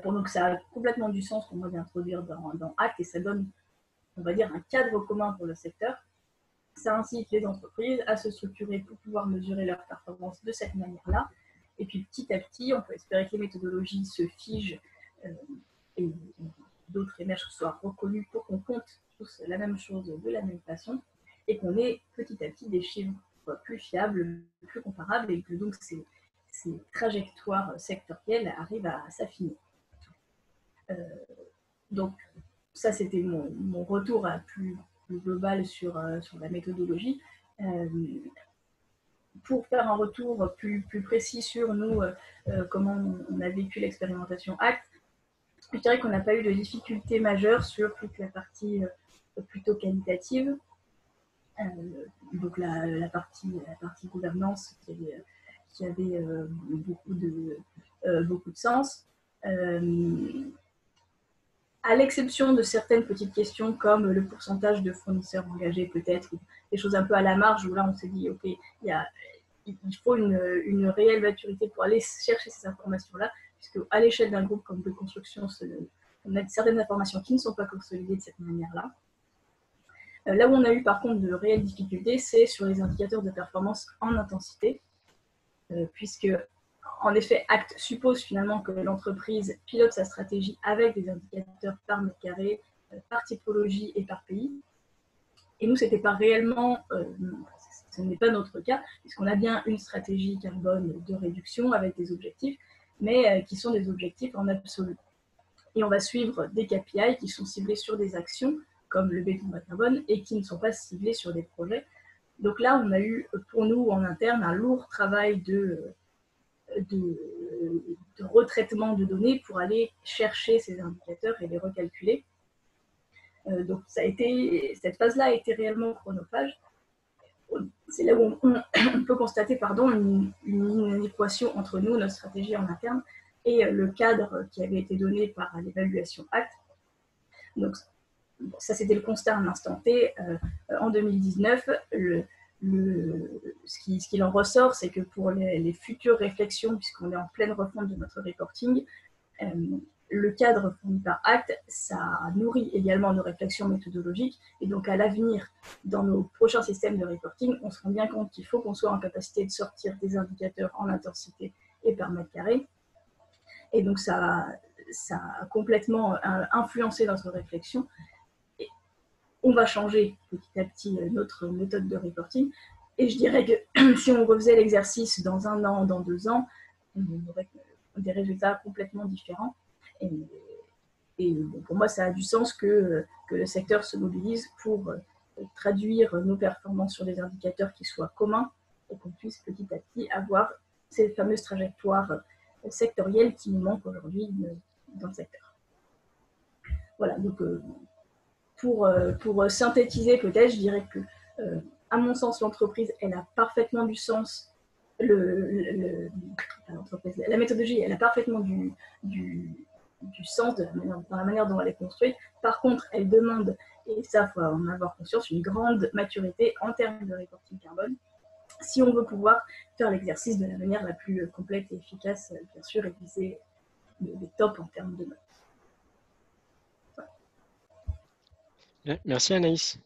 Pour nous, ça a complètement du sens pour moi d'introduire dans Acte et ça donne, on va dire, un cadre commun pour le secteur. Ça incite les entreprises à se structurer pour pouvoir mesurer leur performance de cette manière-là. Et puis petit à petit, on peut espérer que les méthodologies se figent et d'autres émergent, soient reconnues pour qu'on compte tous la même chose de la même façon et qu'on ait petit à petit des chiffres plus fiables, plus comparables et que donc ces trajectoires sectorielles arrivent à s'affiner. Donc ça, c'était mon retour plus global sur la méthodologie. Pour faire un retour plus précis sur nous, comment on a vécu l'expérimentation Acte, je dirais qu'on n'a pas eu de difficultés majeures sur toute la partie plutôt qualitative. Donc la partie gouvernance qui avait beaucoup de sens. À l'exception de certaines petites questions comme le pourcentage de fournisseurs engagés peut-être, ou des choses un peu à la marge où là on s'est dit ok, il faut une réelle maturité pour aller chercher ces informations-là, puisque à l'échelle d'un groupe comme de construction, on a certaines informations qui ne sont pas consolidées de cette manière-là. Là où on a eu par contre de réelles difficultés, c'est sur les indicateurs de performance en intensité, puisque en effet, Acte suppose finalement que l'entreprise pilote sa stratégie avec des indicateurs par mètre carré, par typologie et par pays. Et nous, c'était pas réellement, ce n'est pas notre cas, puisqu'on a bien une stratégie carbone de réduction avec des objectifs, mais qui sont des objectifs en absolu. Et on va suivre des KPI qui sont ciblés sur des actions, comme le béton bas carbone, et qui ne sont pas ciblés sur des projets. Donc là, on a eu, pour nous, en interne, un lourd travail de retraitement de données pour aller chercher ces indicateurs et les recalculer. Donc cette phase-là a été réellement chronophage. C'est là où on peut constater une inadéquation entre nous, notre stratégie en interne, et le cadre qui avait été donné par l'évaluation ACT. Donc, ça, c'était le constat à un instant T. En 2019, ce qu'il en ressort, c'est que pour les futures réflexions, puisqu'on est en pleine refonte de notre reporting, le cadre fourni par ACT, ça nourrit également nos réflexions méthodologiques. Et donc, à l'avenir, dans nos prochains systèmes de reporting, on se rend bien compte qu'il faut qu'on soit en capacité de sortir des indicateurs en intensité et par mètre carré. Et donc, ça a complètement influencé notre réflexion. Et on va changer petit à petit notre méthode de reporting. Et je dirais que si on refaisait l'exercice dans 1 an, dans 2 ans, on aurait des résultats complètement différents. Et pour moi, ça a du sens que le secteur se mobilise pour traduire nos performances sur des indicateurs qui soient communs et qu'on puisse petit à petit avoir ces fameuses trajectoires sectorielles qui nous manquent aujourd'hui dans le secteur. Voilà, donc pour synthétiser peut-être, je dirais que, à mon sens, l'entreprise, elle a parfaitement du sens. La méthodologie, elle a parfaitement du sens dans la manière dont elle est construite. Par contre, elle demande, et ça, il faut en avoir conscience, une grande maturité en termes de reporting carbone, si on veut pouvoir faire l'exercice de la manière la plus complète et efficace, bien sûr, et viser les tops en termes de notes. Merci Anaïs.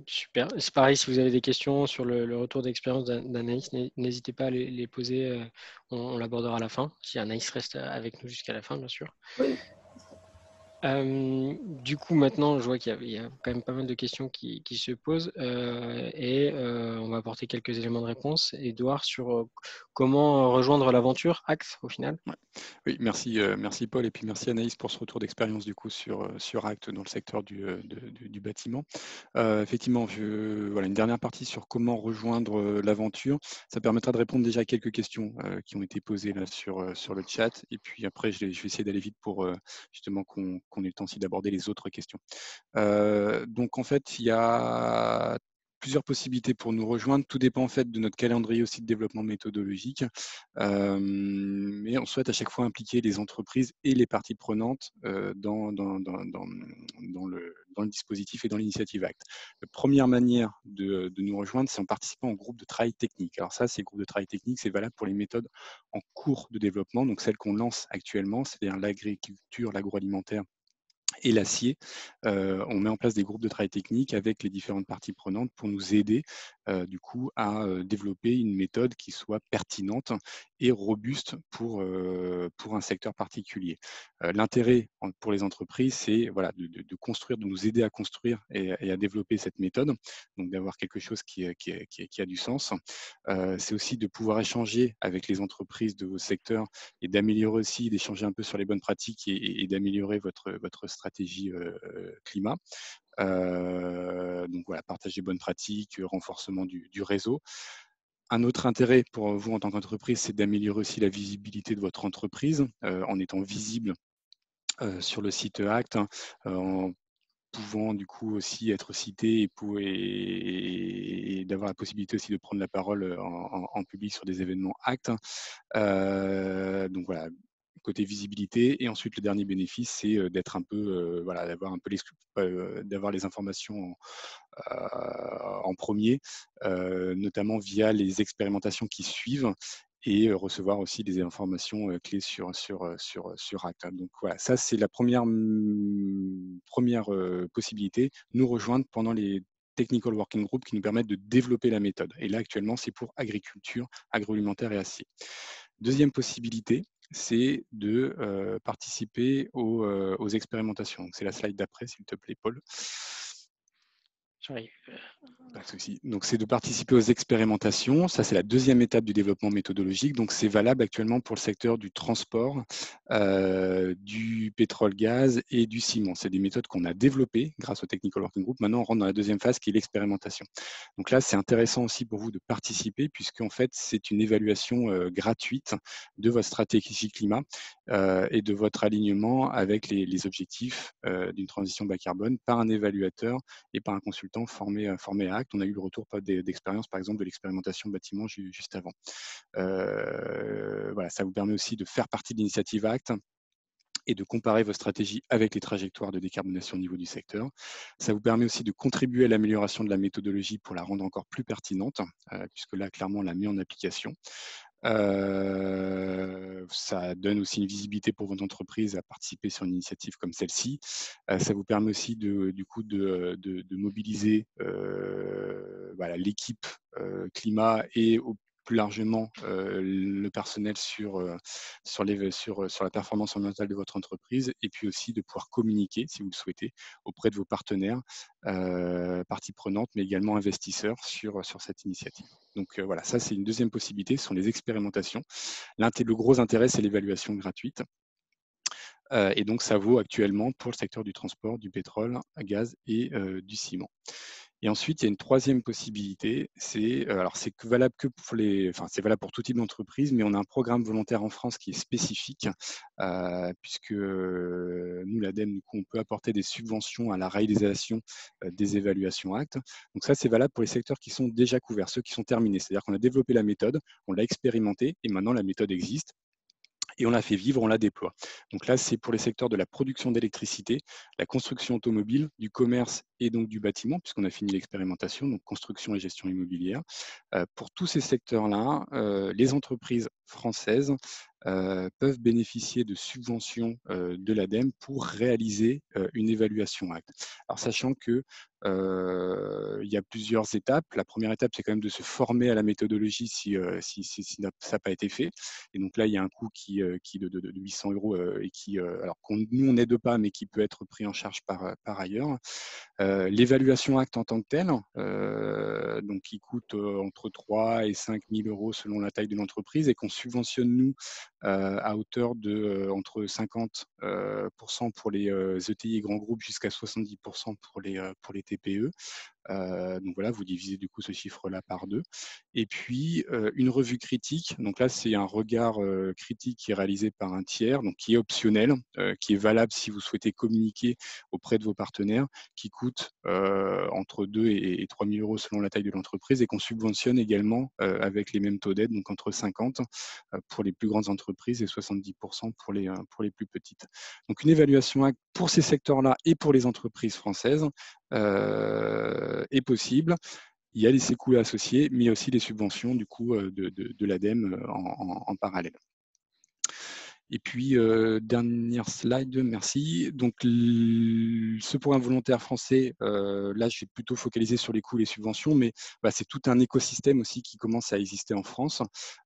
Super. C'est pareil, si vous avez des questions sur le retour d'expérience d'Anaïs, n'hésitez pas à les poser. On l'abordera à la fin, si Anaïs reste avec nous jusqu'à la fin, bien sûr. Oui. Du coup, maintenant, je vois qu'il y a quand même pas mal de questions qui se posent et on va apporter quelques éléments de réponse. Édouard, sur comment rejoindre l'aventure ACT au final. Ouais. Oui, merci Paul et puis merci Anaïs pour ce retour d'expérience du coup sur ACT dans le secteur du bâtiment. Effectivement, voilà, une dernière partie sur comment rejoindre l'aventure. Ça permettra de répondre déjà à quelques questions qui ont été posées là sur le chat. Et puis après, je vais essayer d'aller vite pour justement qu'on ait le temps aussi d'aborder les autres questions. Donc en fait, il y a plusieurs possibilités pour nous rejoindre. Tout dépend en fait de notre calendrier aussi de développement méthodologique. Mais on souhaite à chaque fois impliquer les entreprises et les parties prenantes dans le dispositif et dans l'initiative ACT. La première manière de nous rejoindre, c'est en participant au groupe de travail technique. Alors ça, ces groupes de travail technique, c'est valable pour les méthodes en cours de développement, donc celles qu'on lance actuellement, c'est-à-dire l'agriculture, l'agroalimentaire et l'acier. On met en place des groupes de travail technique avec les différentes parties prenantes pour nous aider du coup à développer une méthode qui soit pertinente et robuste pour un secteur particulier. L'intérêt pour les entreprises, c'est voilà, de construire, de nous aider à construire et à développer cette méthode, donc d'avoir quelque chose qui a du sens. C'est aussi de pouvoir échanger avec les entreprises de vos secteurs et d'améliorer aussi, d'échanger un peu sur les bonnes pratiques et d'améliorer votre stratégie climat. Donc voilà, partage des bonnes pratiques, renforcement du réseau. Un autre intérêt pour vous en tant qu'entreprise, c'est d'améliorer aussi la visibilité de votre entreprise en étant visible sur le site ACT, en pouvant du coup aussi être cité et d'avoir la possibilité aussi de prendre la parole en public sur des événements ACT. Donc voilà, côté visibilité. Et ensuite, le dernier bénéfice, c'est d'être un peu, voilà, d'avoir les informations en premier, notamment via les expérimentations qui suivent et recevoir aussi des informations clés sur ACT. Donc voilà, ça c'est la première possibilité, nous rejoindre pendant les Technical Working Group qui nous permettent de développer la méthode. Et là, actuellement, c'est pour agriculture, agroalimentaire et acier. Deuxième possibilité, c'est de participer aux expérimentations. C'est la slide d'après, s'il te plaît, Paul. J'arrive. Pas de souci. Donc, c'est de participer aux expérimentations. Ça, c'est la deuxième étape du développement méthodologique. Donc, c'est valable actuellement pour le secteur du transport, du pétrole-gaz et du ciment. C'est des méthodes qu'on a développées grâce au Technical Working Group. Maintenant, on rentre dans la deuxième phase qui est l'expérimentation. Donc là, c'est intéressant aussi pour vous de participer puisqu'en fait, c'est une évaluation gratuite de votre stratégie climat et de votre alignement avec les objectifs d'une transition bas carbone par un évaluateur et par un consultant formé à Act. On a eu le retour d'expérience, par exemple, de l'expérimentation bâtiment juste avant. Voilà, ça vous permet aussi de faire partie de l'initiative Act et de comparer vos stratégies avec les trajectoires de décarbonation au niveau du secteur. Ça vous permet aussi de contribuer à l'amélioration de la méthodologie pour la rendre encore plus pertinente, puisque là, clairement, on l'a mis en application. Ça donne aussi une visibilité pour votre entreprise à participer sur une initiative comme celle-ci. Ça vous permet aussi de mobiliser voilà, l'équipe climat et plus largement le personnel sur la performance environnementale de votre entreprise, et puis aussi de pouvoir communiquer, si vous le souhaitez, auprès de vos partenaires, parties prenantes, mais également investisseurs sur cette initiative. Donc voilà, ça c'est une deuxième possibilité, ce sont les expérimentations. Le gros intérêt, c'est l'évaluation gratuite. Et donc ça vaut actuellement pour le secteur du transport, du pétrole, gaz et du ciment. Et ensuite, il y a une troisième possibilité, c'est valable que pour c'est valable pour tout type d'entreprise, mais on a un programme volontaire en France qui est spécifique, puisque nous, l'ADEME, du coup, on peut apporter des subventions à la réalisation des évaluations Act. Donc ça, c'est valable pour les secteurs qui sont déjà couverts, ceux qui sont terminés. C'est-à-dire qu'on a développé la méthode, on l'a expérimentée, et maintenant la méthode existe. Et on la fait vivre, on la déploie. Donc là, c'est pour les secteurs de la production d'électricité, la construction automobile, du commerce et donc du bâtiment, puisqu'on a fini l'expérimentation, donc construction et gestion immobilière. Pour tous ces secteurs-là, les entreprises françaises peuvent bénéficier de subventions de l'ADEME pour réaliser une évaluation Act. Alors, sachant que il y a plusieurs étapes. La première étape, c'est quand même de se former à la méthodologie si ça n'a pas été fait. Et donc là, il y a un coût qui de 800 € et qui, alors nous, on n'aide pas, mais qui peut être pris en charge par ailleurs. L'évaluation Act en tant que telle, donc qui coûte entre 3 et 5 000 € selon la taille de l'entreprise et qu'on subventionne, nous, à hauteur de entre 50% pour les ETI et grands groupes jusqu'à 70% pour les TPE. Donc voilà, vous divisez du coup ce chiffre-là par 2. Et puis une revue critique. Donc là, c'est un regard critique qui est réalisé par un tiers, donc qui est optionnel, qui est valable si vous souhaitez communiquer auprès de vos partenaires, qui coûte entre 2 et 3 000 € selon la taille de l'entreprise et qu'on subventionne également avec les mêmes taux d'aide, donc entre 50 pour les plus grandes entreprises et 70% pour les plus petites. Donc une évaluation pour ces secteurs-là et pour les entreprises françaises est possible. Il y a les écoulés associés, mais il y a aussi les subventions du coup de l'ADEME en parallèle. Et puis, dernière slide, merci. Donc, ce programme volontaire français, là, je vais plutôt focaliser sur les coûts et les subventions, mais c'est tout un écosystème aussi qui commence à exister en France.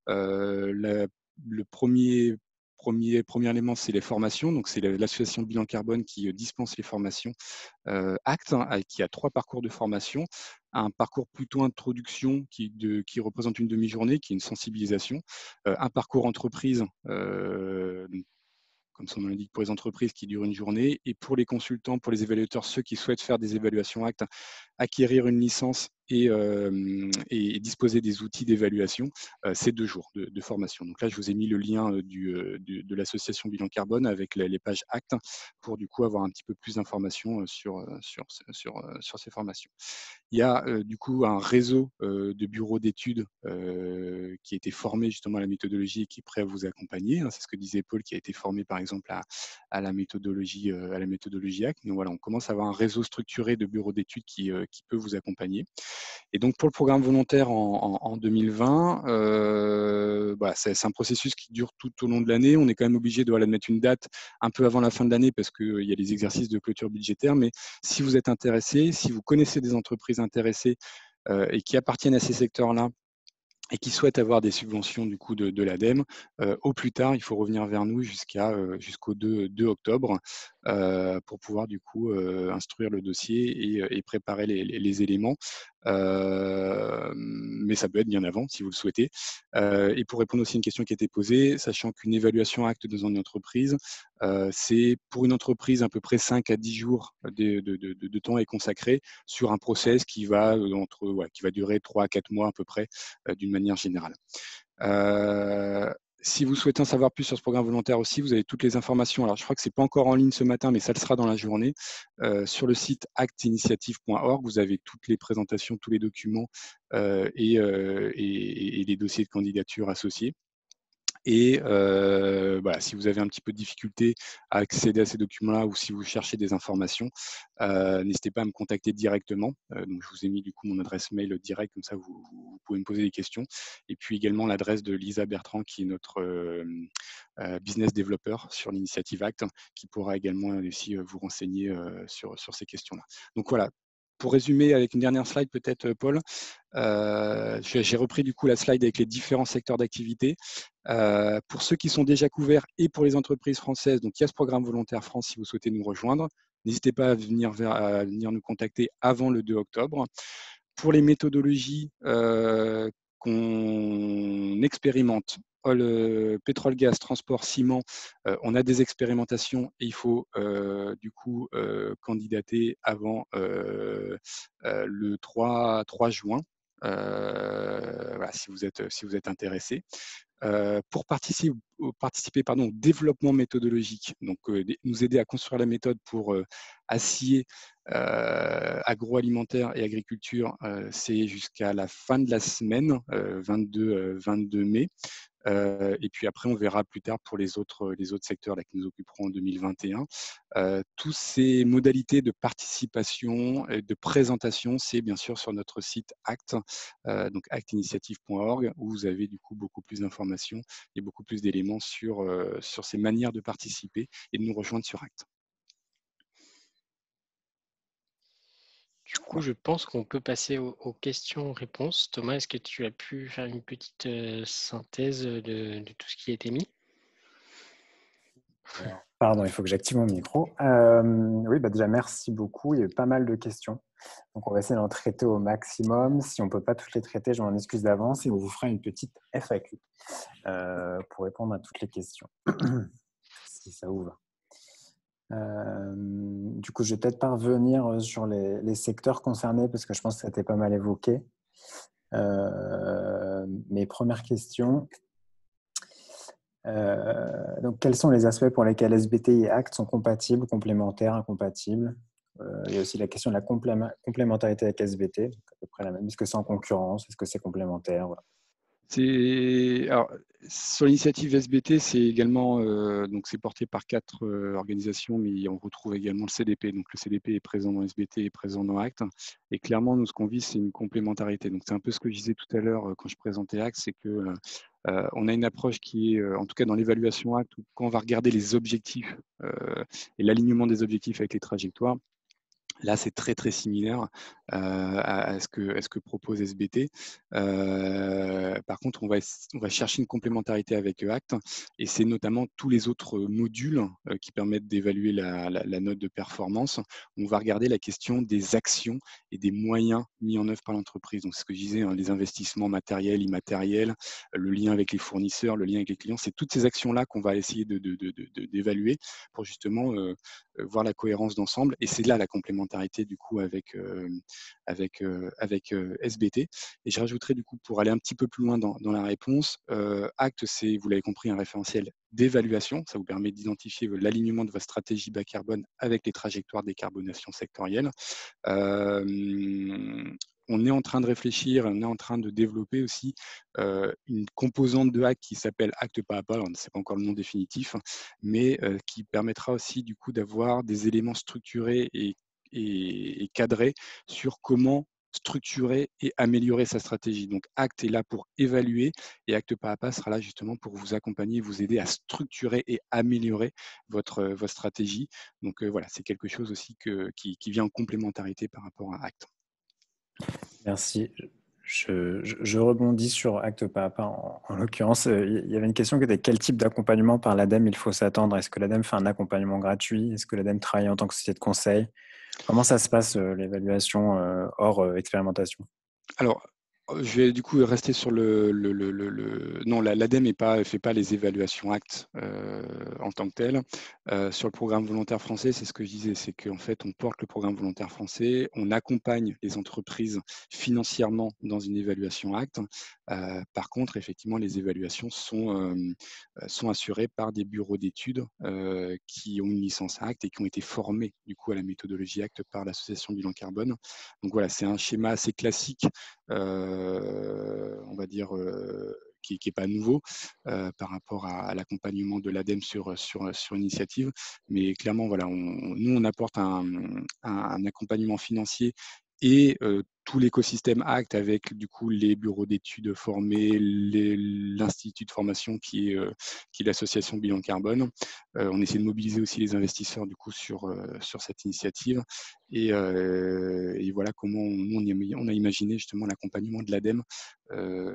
Le premier élément, c'est les formations. Donc, c'est l'association Bilan Carbone qui dispense les formations Act, qui a 3 parcours de formation. Un parcours plutôt introduction qui représente une demi-journée, qui est une sensibilisation. Un parcours entreprise, comme son nom l'indique, pour les entreprises qui dure une journée. Et pour les consultants, pour les évaluateurs, ceux qui souhaitent faire des évaluations Act, acquérir une licence et disposer des outils d'évaluation, c'est 2 jours de formation. Donc là, je vous ai mis le lien de l'association Bilan Carbone avec les pages Act pour du coup avoir un petit peu plus d'informations sur ces formations. Il y a du coup un réseau de bureaux d'études qui a été formé justement à la méthodologie et qui est prêt à vous accompagner. C'est ce que disait Paul, qui a été formé par exemple à la méthodologie Act. Donc voilà, on commence à avoir un réseau structuré de bureaux d'études qui peut vous accompagner. Et donc pour le programme volontaire en 2020, c'est un processus qui dure tout au long de l'année. On est quand même obligé de mettre une date un peu avant la fin de l'année parce qu'il y a les exercices de clôture budgétaire. Mais si vous êtes intéressé, si vous connaissez des entreprises intéressées et qui appartiennent à ces secteurs-là, et qui souhaitent avoir des subventions du coup de l'ADEME, au plus tard, il faut revenir vers nous jusqu'au 2 octobre pour pouvoir du coup instruire le dossier et préparer les éléments. Mais ça peut être bien avant si vous le souhaitez. Et pour répondre aussi à une question qui a été posée, sachant qu'une évaluation acte dans une entreprise, c'est pour une entreprise à peu près 5 à 10 jours de temps est consacré sur un process qui va, qui va durer 3 à 4 mois à peu près d'une manière générale. Si vous souhaitez en savoir plus sur ce programme volontaire aussi, vous avez toutes les informations. Alors, je crois que ce n'est pas encore en ligne ce matin, mais ça le sera dans la journée. Sur le site actinitiative.org, vous avez toutes les présentations, tous les documents et les dossiers de candidature associés. Et voilà, si vous avez un petit peu de difficulté à accéder à ces documents-là ou si vous cherchez des informations, n'hésitez pas à me contacter directement. Donc, je vous ai mis du coup mon adresse mail direct, comme ça vous pouvez me poser des questions. Et puis également l'adresse de Lisa Bertrand, qui est notre business developer sur l'initiative Act, qui pourra également aussi vous renseigner sur ces questions-là. Donc voilà. Pour résumer avec une dernière slide peut-être, Paul, j'ai repris du coup la slide avec les différents secteurs d'activité. Pour ceux qui sont déjà couverts et pour les entreprises françaises, donc il y a ce programme volontaire France si vous souhaitez nous rejoindre. N'hésitez pas à venir nous contacter avant le 2 octobre. Pour les méthodologies qu'on expérimente, pétrole, gaz, transport, ciment, on a des expérimentations et il faut du coup candidater avant le 3 juin. Voilà, si vous êtes intéressé. Pour participer au développement méthodologique, donc nous aider à construire la méthode pour acier, agroalimentaire et agriculture, c'est jusqu'à la fin de la semaine, 22 mai. Et puis après, on verra plus tard pour les autres secteurs là, qui nous occuperont en 2021. Toutes ces modalités de participation et de présentation, c'est bien sûr sur notre site ACT, donc actinitiative.org, où vous avez du coup beaucoup plus d'informations et beaucoup plus d'éléments sur ces manières de participer et de nous rejoindre sur ACT. Du coup, je pense qu'on peut passer aux questions-réponses. Thomas, est-ce que tu as pu faire une petite synthèse de tout ce qui a été mis? Pardon, il faut que j'active mon micro. Oui, déjà, merci beaucoup. Il y a eu pas mal de questions. Donc, on va essayer d'en traiter au maximum. Si on ne peut pas toutes les traiter, je m'en excuse d'avance et on vous fera une petite FAQ pour répondre à toutes les questions, si ça vous va. Du coup, je vais peut-être pas revenir sur les secteurs concernés parce que je pense que ça a été pas mal évoqué. Mes premières questions. Donc, quels sont les aspects pour lesquels SBT et ACT sont compatibles, complémentaires, incompatibles? Il y a aussi la question de la complémentarité avec SBT, donc à peu près la même. Est-ce que c'est en concurrence? Est-ce que c'est complémentaire? Voilà. Alors, sur l'initiative SBT, c'est également donc c'est porté par 4 organisations, mais on retrouve également le CDP. Donc le CDP est présent dans SBT et présent dans ACT. Et clairement, nous, ce qu'on vise, c'est une complémentarité. Donc c'est un peu ce que je disais tout à l'heure quand je présentais ACT, c'est que on a une approche qui est, en tout cas dans l'évaluation ACT, où quand on va regarder les objectifs et l'alignement des objectifs avec les trajectoires, là, c'est très, très similaire à ce que propose SBT. Par contre, on va chercher une complémentarité avec ACT et c'est notamment tous les autres modules qui permettent d'évaluer la note de performance. On va regarder la question des actions et des moyens mis en œuvre par l'entreprise. Donc, c'est ce que je disais, hein, les investissements matériels, immatériels, le lien avec les fournisseurs, le lien avec les clients, c'est toutes ces actions-là qu'on va essayer d'évaluer pour justement voir la cohérence d'ensemble. Et c'est là la complémentarité du coup avec SBT. Et je rajouterai du coup, pour aller un petit peu plus loin dans la réponse, ACT, c'est, vous l'avez compris, un référentiel d'évaluation. Ça vous permet d'identifier l'alignement de votre stratégie bas carbone avec les trajectoires de décarbonation sectorielle. On est en train de réfléchir, on est en train de développer aussi une composante de ACT qui s'appelle ACT pas à pas. Ce n'est pas encore le nom définitif, mais qui permettra aussi du coup d'avoir des éléments structurés et cadrés sur comment structurer et améliorer sa stratégie. Donc ACT est là pour évaluer et ACT pas à pas sera là justement pour vous accompagner, vous aider à structurer et améliorer votre stratégie. Donc voilà, c'est quelque chose aussi qui vient en complémentarité par rapport à ACT. Merci. Je rebondis sur Acte Pas à Pas. En l'occurrence, il y avait une question qui était quel type d'accompagnement par l'ADEME il faut s'attendre? Est-ce que l'ADEME fait un accompagnement gratuit? Est-ce que l'ADEME travaille en tant que société de conseil? Comment ça se passe, l'évaluation hors expérimentation? Alors, je vais du coup rester sur non, l'ADEME ne fait pas les évaluations actes en tant que telles. Sur le programme volontaire français, c'est ce que je disais, c'est qu'en fait, on porte le programme volontaire français, on accompagne les entreprises financièrement dans une évaluation acte. Par contre, effectivement, les évaluations sont assurées par des bureaux d'études qui ont une licence acte et qui ont été formés du coup à la méthodologie acte par l'association Bilan Carbone. Donc voilà, c'est un schéma assez classique, on va dire, qui n'est pas nouveau par rapport à l'accompagnement de l'ADEME sur initiative. Mais clairement, voilà, nous, on apporte un accompagnement financier et tout l'écosystème ACT avec du coup les bureaux d'études formés, l'institut de formation qui est l'association Bilan Carbone. On essaie de mobiliser aussi les investisseurs du coup sur cette initiative et voilà comment on a imaginé justement l'accompagnement de l'ADEME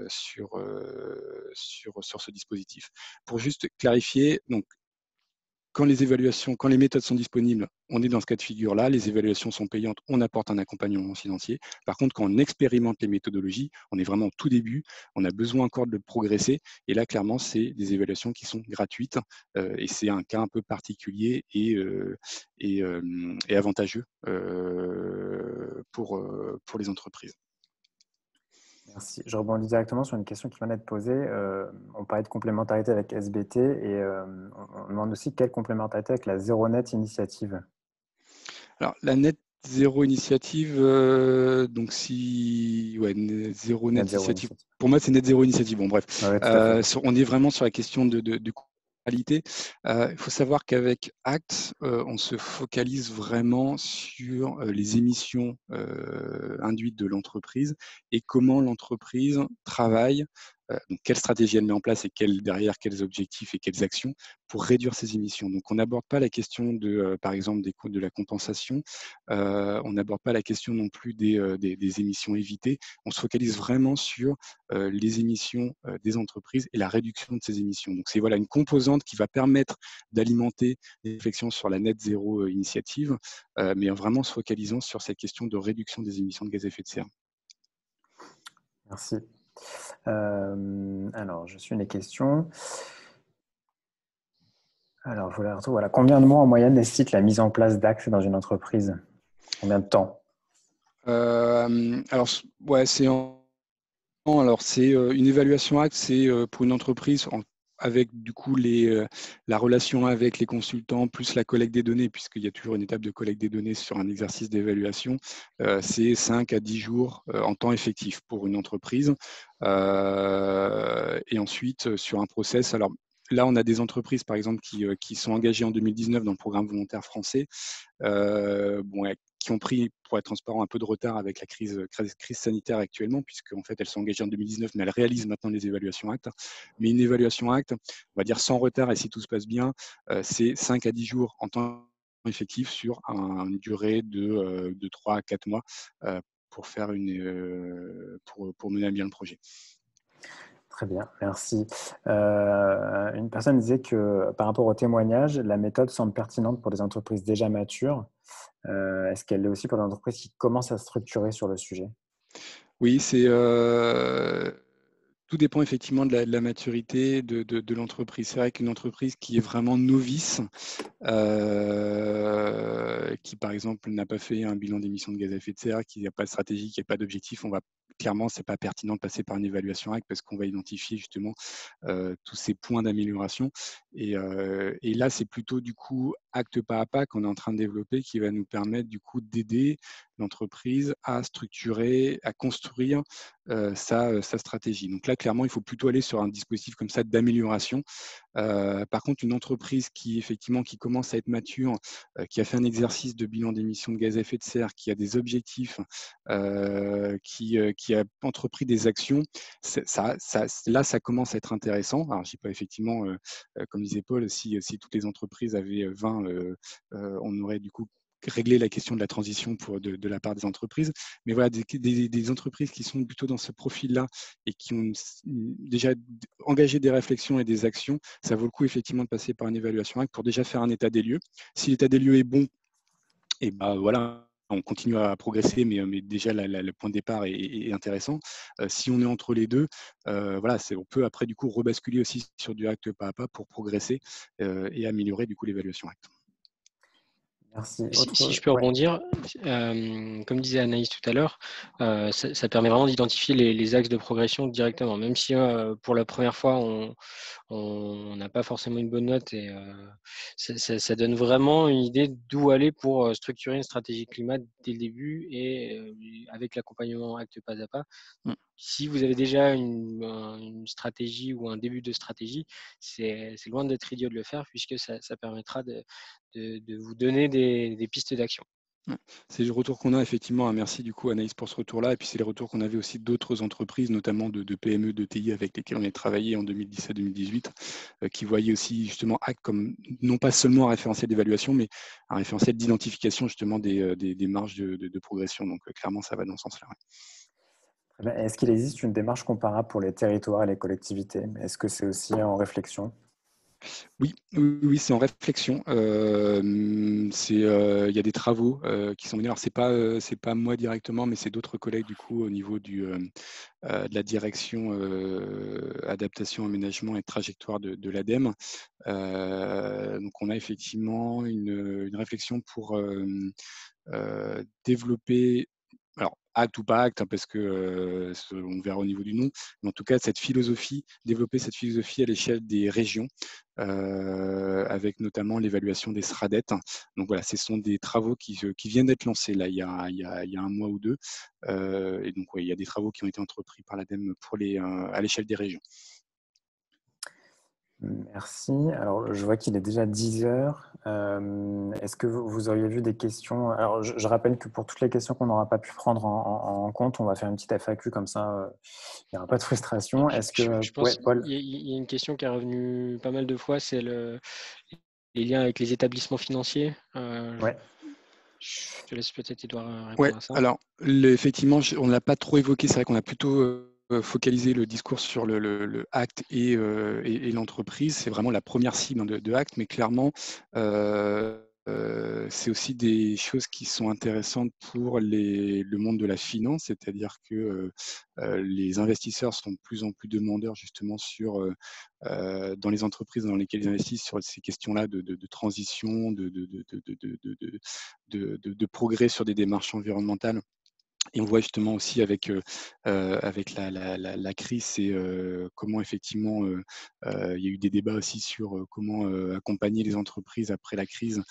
sur ce dispositif. Pour juste clarifier, donc quand les méthodes sont disponibles, on est dans ce cas de figure-là, les évaluations sont payantes, on apporte un accompagnement financier. Par contre, quand on expérimente les méthodologies, on est vraiment au tout début, on a besoin encore de progresser. Et là, clairement, c'est des évaluations qui sont gratuites et c'est un cas un peu particulier et avantageux pour les entreprises. Merci. Je rebondis directement sur une question qui vient d'être posée. On parlait de complémentarité avec SBT et on demande aussi quelle complémentarité avec la Zéro Net Initiative. Alors, la Net Zéro Initiative, donc Zéro Net Initiative. Pour moi, c'est Net Zéro Initiative. Bon, bref. Ouais, on est vraiment sur la question de qualité. Il faut savoir qu'avec ACT, on se focalise vraiment sur les émissions induites de l'entreprise et comment l'entreprise travaille, donc quelle stratégie elle met en place et derrière quels objectifs et quelles actions pour réduire ses émissions. Donc on n'aborde pas la question par exemple des coûts de la compensation, on n'aborde pas la question non plus des émissions évitées, on se focalise vraiment sur les émissions des entreprises et la réduction de ces émissions. Donc c'est une composante qui va permettre d'alimenter les réflexions sur la net zéro initiative, mais vraiment se focalisant sur cette question de réduction des émissions de gaz à effet de serre. Merci. Alors, je suis les questions. Alors, voilà. Combien de mois en moyenne nécessite la mise en place d'ACT dans une entreprise? Combien de temps? Alors, c'est une évaluation ACT, c'est pour une entreprise avec du coup la relation avec les consultants plus la collecte des données, puisqu'il y a toujours une étape de collecte des données sur un exercice d'évaluation, c'est 5 à 10 jours en temps effectif pour une entreprise. Et ensuite, sur un process, alors là, on a des entreprises, par exemple, qui sont engagées en 2019 dans le programme volontaire français, qui ont pris, pour être transparent, un peu de retard avec la crise sanitaire actuellement, puisque en fait, elles sont engagées en 2019, mais elles réalisent maintenant les évaluations actes. Mais une évaluation acte, on va dire sans retard, et si tout se passe bien, c'est 5 à 10 jours en temps effectif sur une durée de 3 à 4 mois pour faire pour mener à bien le projet. Très bien, merci. Une personne disait que par rapport au témoignage, la méthode semble pertinente pour des entreprises déjà matures. Est-ce qu'elle l'est aussi pour des entreprises qui commencent à se structurer sur le sujet? Oui, tout dépend effectivement de la maturité de l'entreprise. C'est vrai qu'une entreprise qui est vraiment novice, qui par exemple n'a pas fait un bilan d'émissions de gaz à effet de serre, qui n'a pas de stratégie, qui n'a pas d'objectif, clairement, ce n'est pas pertinent de passer par une évaluation ACT parce qu'on va identifier justement tous ces points d'amélioration. Et là, c'est plutôt du coup acte pas à pas qu'on est en train de développer qui va nous permettre du coup d'aider l'entreprise à structurer, à construire sa stratégie. Donc là, clairement, il faut plutôt aller sur un dispositif comme ça d'amélioration. Par contre, une entreprise qui commence à être mature, qui a fait un exercice de bilan d'émissions de gaz à effet de serre, qui a des objectifs, qui a entrepris des actions, là, ça commence à être intéressant. Alors, je dis pas effectivement, comme disait Paul, si toutes les entreprises avaient 20, on aurait du coup régler la question de la transition de la part des entreprises. Mais voilà, des entreprises qui sont plutôt dans ce profil-là et qui ont déjà engagé des réflexions et des actions, ça vaut le coup effectivement de passer par une évaluation acte pour déjà faire un état des lieux. Si l'état des lieux est bon, et voilà, on continue à progresser, mais déjà le point de départ est intéressant. Si on est entre les deux, voilà, on peut après du coup rebasculer aussi sur du acte pas à pas pour progresser et améliorer du coup l'évaluation acte. Merci. Si je peux rebondir, comme disait Anaïs tout à l'heure, ça permet vraiment d'identifier les axes de progression directement. Même si pour la première fois, on n'a pas forcément une bonne note, et ça donne vraiment une idée d'où aller pour structurer une stratégie climat dès le début et avec l'accompagnement acte pas à pas. Donc, si vous avez déjà une stratégie ou un début de stratégie, c'est loin d'être idiot de le faire, puisque ça permettra de vous donner des pistes d'action. C'est le retour qu'on a effectivement. Merci du coup Anaïs pour ce retour-là. Et puis c'est les retours qu'on avait aussi d'autres entreprises, notamment de PME, de TI avec lesquelles on a travaillé en 2017-2018, qui voyaient aussi justement Acte comme non pas seulement un référentiel d'évaluation, mais un référentiel d'identification justement des marges de progression. Donc clairement, ça va dans ce sens-là. Ouais. Est-ce qu'il existe une démarche comparable pour les territoires et les collectivités? Est-ce que c'est aussi en réflexion? Oui, c'est en réflexion. Il y a des travaux qui sont menés. Alors, c'est pas moi directement, mais c'est d'autres collègues du coup au niveau de la direction adaptation, aménagement et trajectoire de l'ADEME. Donc, on a effectivement une réflexion pour développer. Alors, acte ou pas acte, hein, parce que on verra au niveau du nom, mais en tout cas, développer cette philosophie à l'échelle des régions, avec notamment l'évaluation des SRADET. Donc voilà, ce sont des travaux qui viennent d'être lancés là, il y a un mois ou deux. Et donc, il y a des travaux qui ont été entrepris par l'ADEME à l'échelle des régions. Merci. Alors, je vois qu'il est déjà 10 heures. Est-ce que vous auriez vu des questions? Alors, je rappelle que pour toutes les questions qu'on n'aura pas pu prendre en compte, on va faire une petite FAQ comme ça, il n'y aura pas de frustration. Est-ce que, Je pense Paul? qu'il y a une question qui est revenue pas mal de fois, c'est les liens avec les établissements financiers. Ouais. Je te laisse peut-être, Edouard, Ouais, répondre à ça. alors effectivement, on ne l'a pas trop évoqué. C'est vrai qu'on a plutôt focalisé le discours sur le acte et l'entreprise. C'est vraiment la première cible de acte, mais clairement, c'est aussi des choses qui sont intéressantes pour le monde de la finance, c'est-à-dire que les investisseurs sont de plus en plus demandeurs justement dans les entreprises dans lesquelles ils investissent sur ces questions-là de transition, de progrès sur des démarches environnementales. Et on voit justement aussi avec la crise, c'est comment effectivement il y a eu des débats aussi sur comment accompagner les entreprises après la crise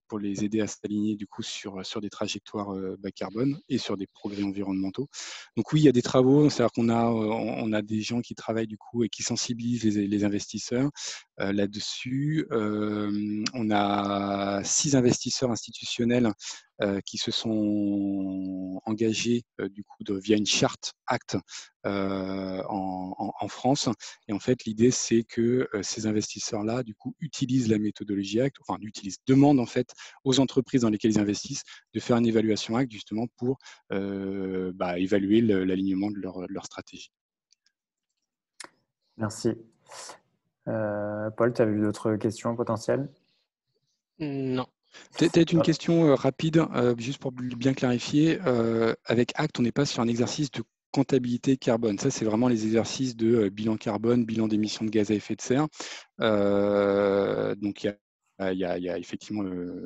pour les aider à s'aligner du coup sur des trajectoires bas carbone et sur des progrès environnementaux. Donc oui, il y a des travaux, c'est-à-dire on a des gens qui travaillent du coup et qui sensibilisent les investisseurs là-dessus. On a 6 investisseurs institutionnels qui se sont engagés du coup via une charte acte en France. Et en fait, l'idée, c'est que ces investisseurs-là, du coup, utilisent la méthodologie acte, enfin, demandent en fait aux entreprises dans lesquelles ils investissent de faire une évaluation acte justement pour évaluer l'alignement de leur stratégie. Merci. Paul, tu as vu d'autres questions potentielles? Non. Peut-être une question rapide, juste pour bien clarifier. Avec Acte, on n'est pas sur un exercice de comptabilité carbone. Ça, c'est vraiment les exercices de bilan carbone, bilan d'émissions de gaz à effet de serre. Donc, il y a effectivement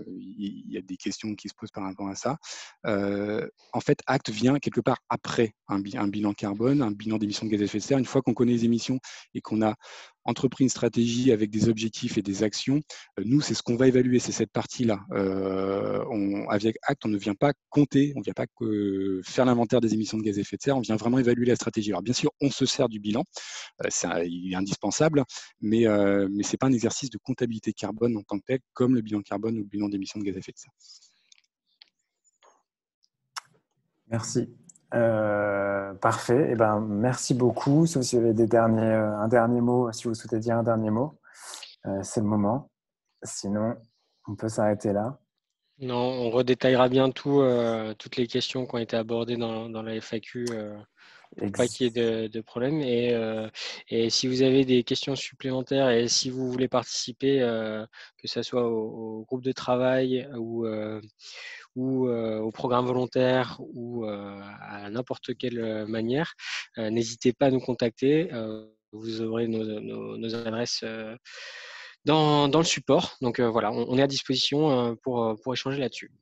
il y a des questions qui se posent par rapport à ça. En fait, Acte vient quelque part après un bilan carbone, un bilan d'émissions de gaz à effet de serre. Une fois qu'on connaît les émissions et qu'on a entrepris une stratégie avec des objectifs et des actions, nous, c'est ce qu'on va évaluer, c'est cette partie-là. Avec Acte, on ne vient pas compter, on ne vient pas faire l'inventaire des émissions de gaz à effet de serre, on vient vraiment évaluer la stratégie. Alors bien sûr, on se sert du bilan, il est indispensable, mais ce n'est pas un exercice de comptabilité carbone en tant que tel, comme le bilan carbone ou le bilan d'émissions de gaz à effet de serre. Merci. Parfait. Merci beaucoup. Sauf si vous avez un dernier mot, si vous souhaitez dire un dernier mot, c'est le moment. Sinon, on peut s'arrêter là. Non, on redétaillera bien toutes les questions qui ont été abordées dans la FAQ pour pas qu'il y ait de problème. Et si vous avez des questions supplémentaires et si vous voulez participer, que ce soit au groupe de travail ou au programme volontaire ou à n'importe quelle manière, n'hésitez pas à nous contacter. Vous aurez nos adresses dans le support. Donc voilà, on est à disposition pour échanger là-dessus.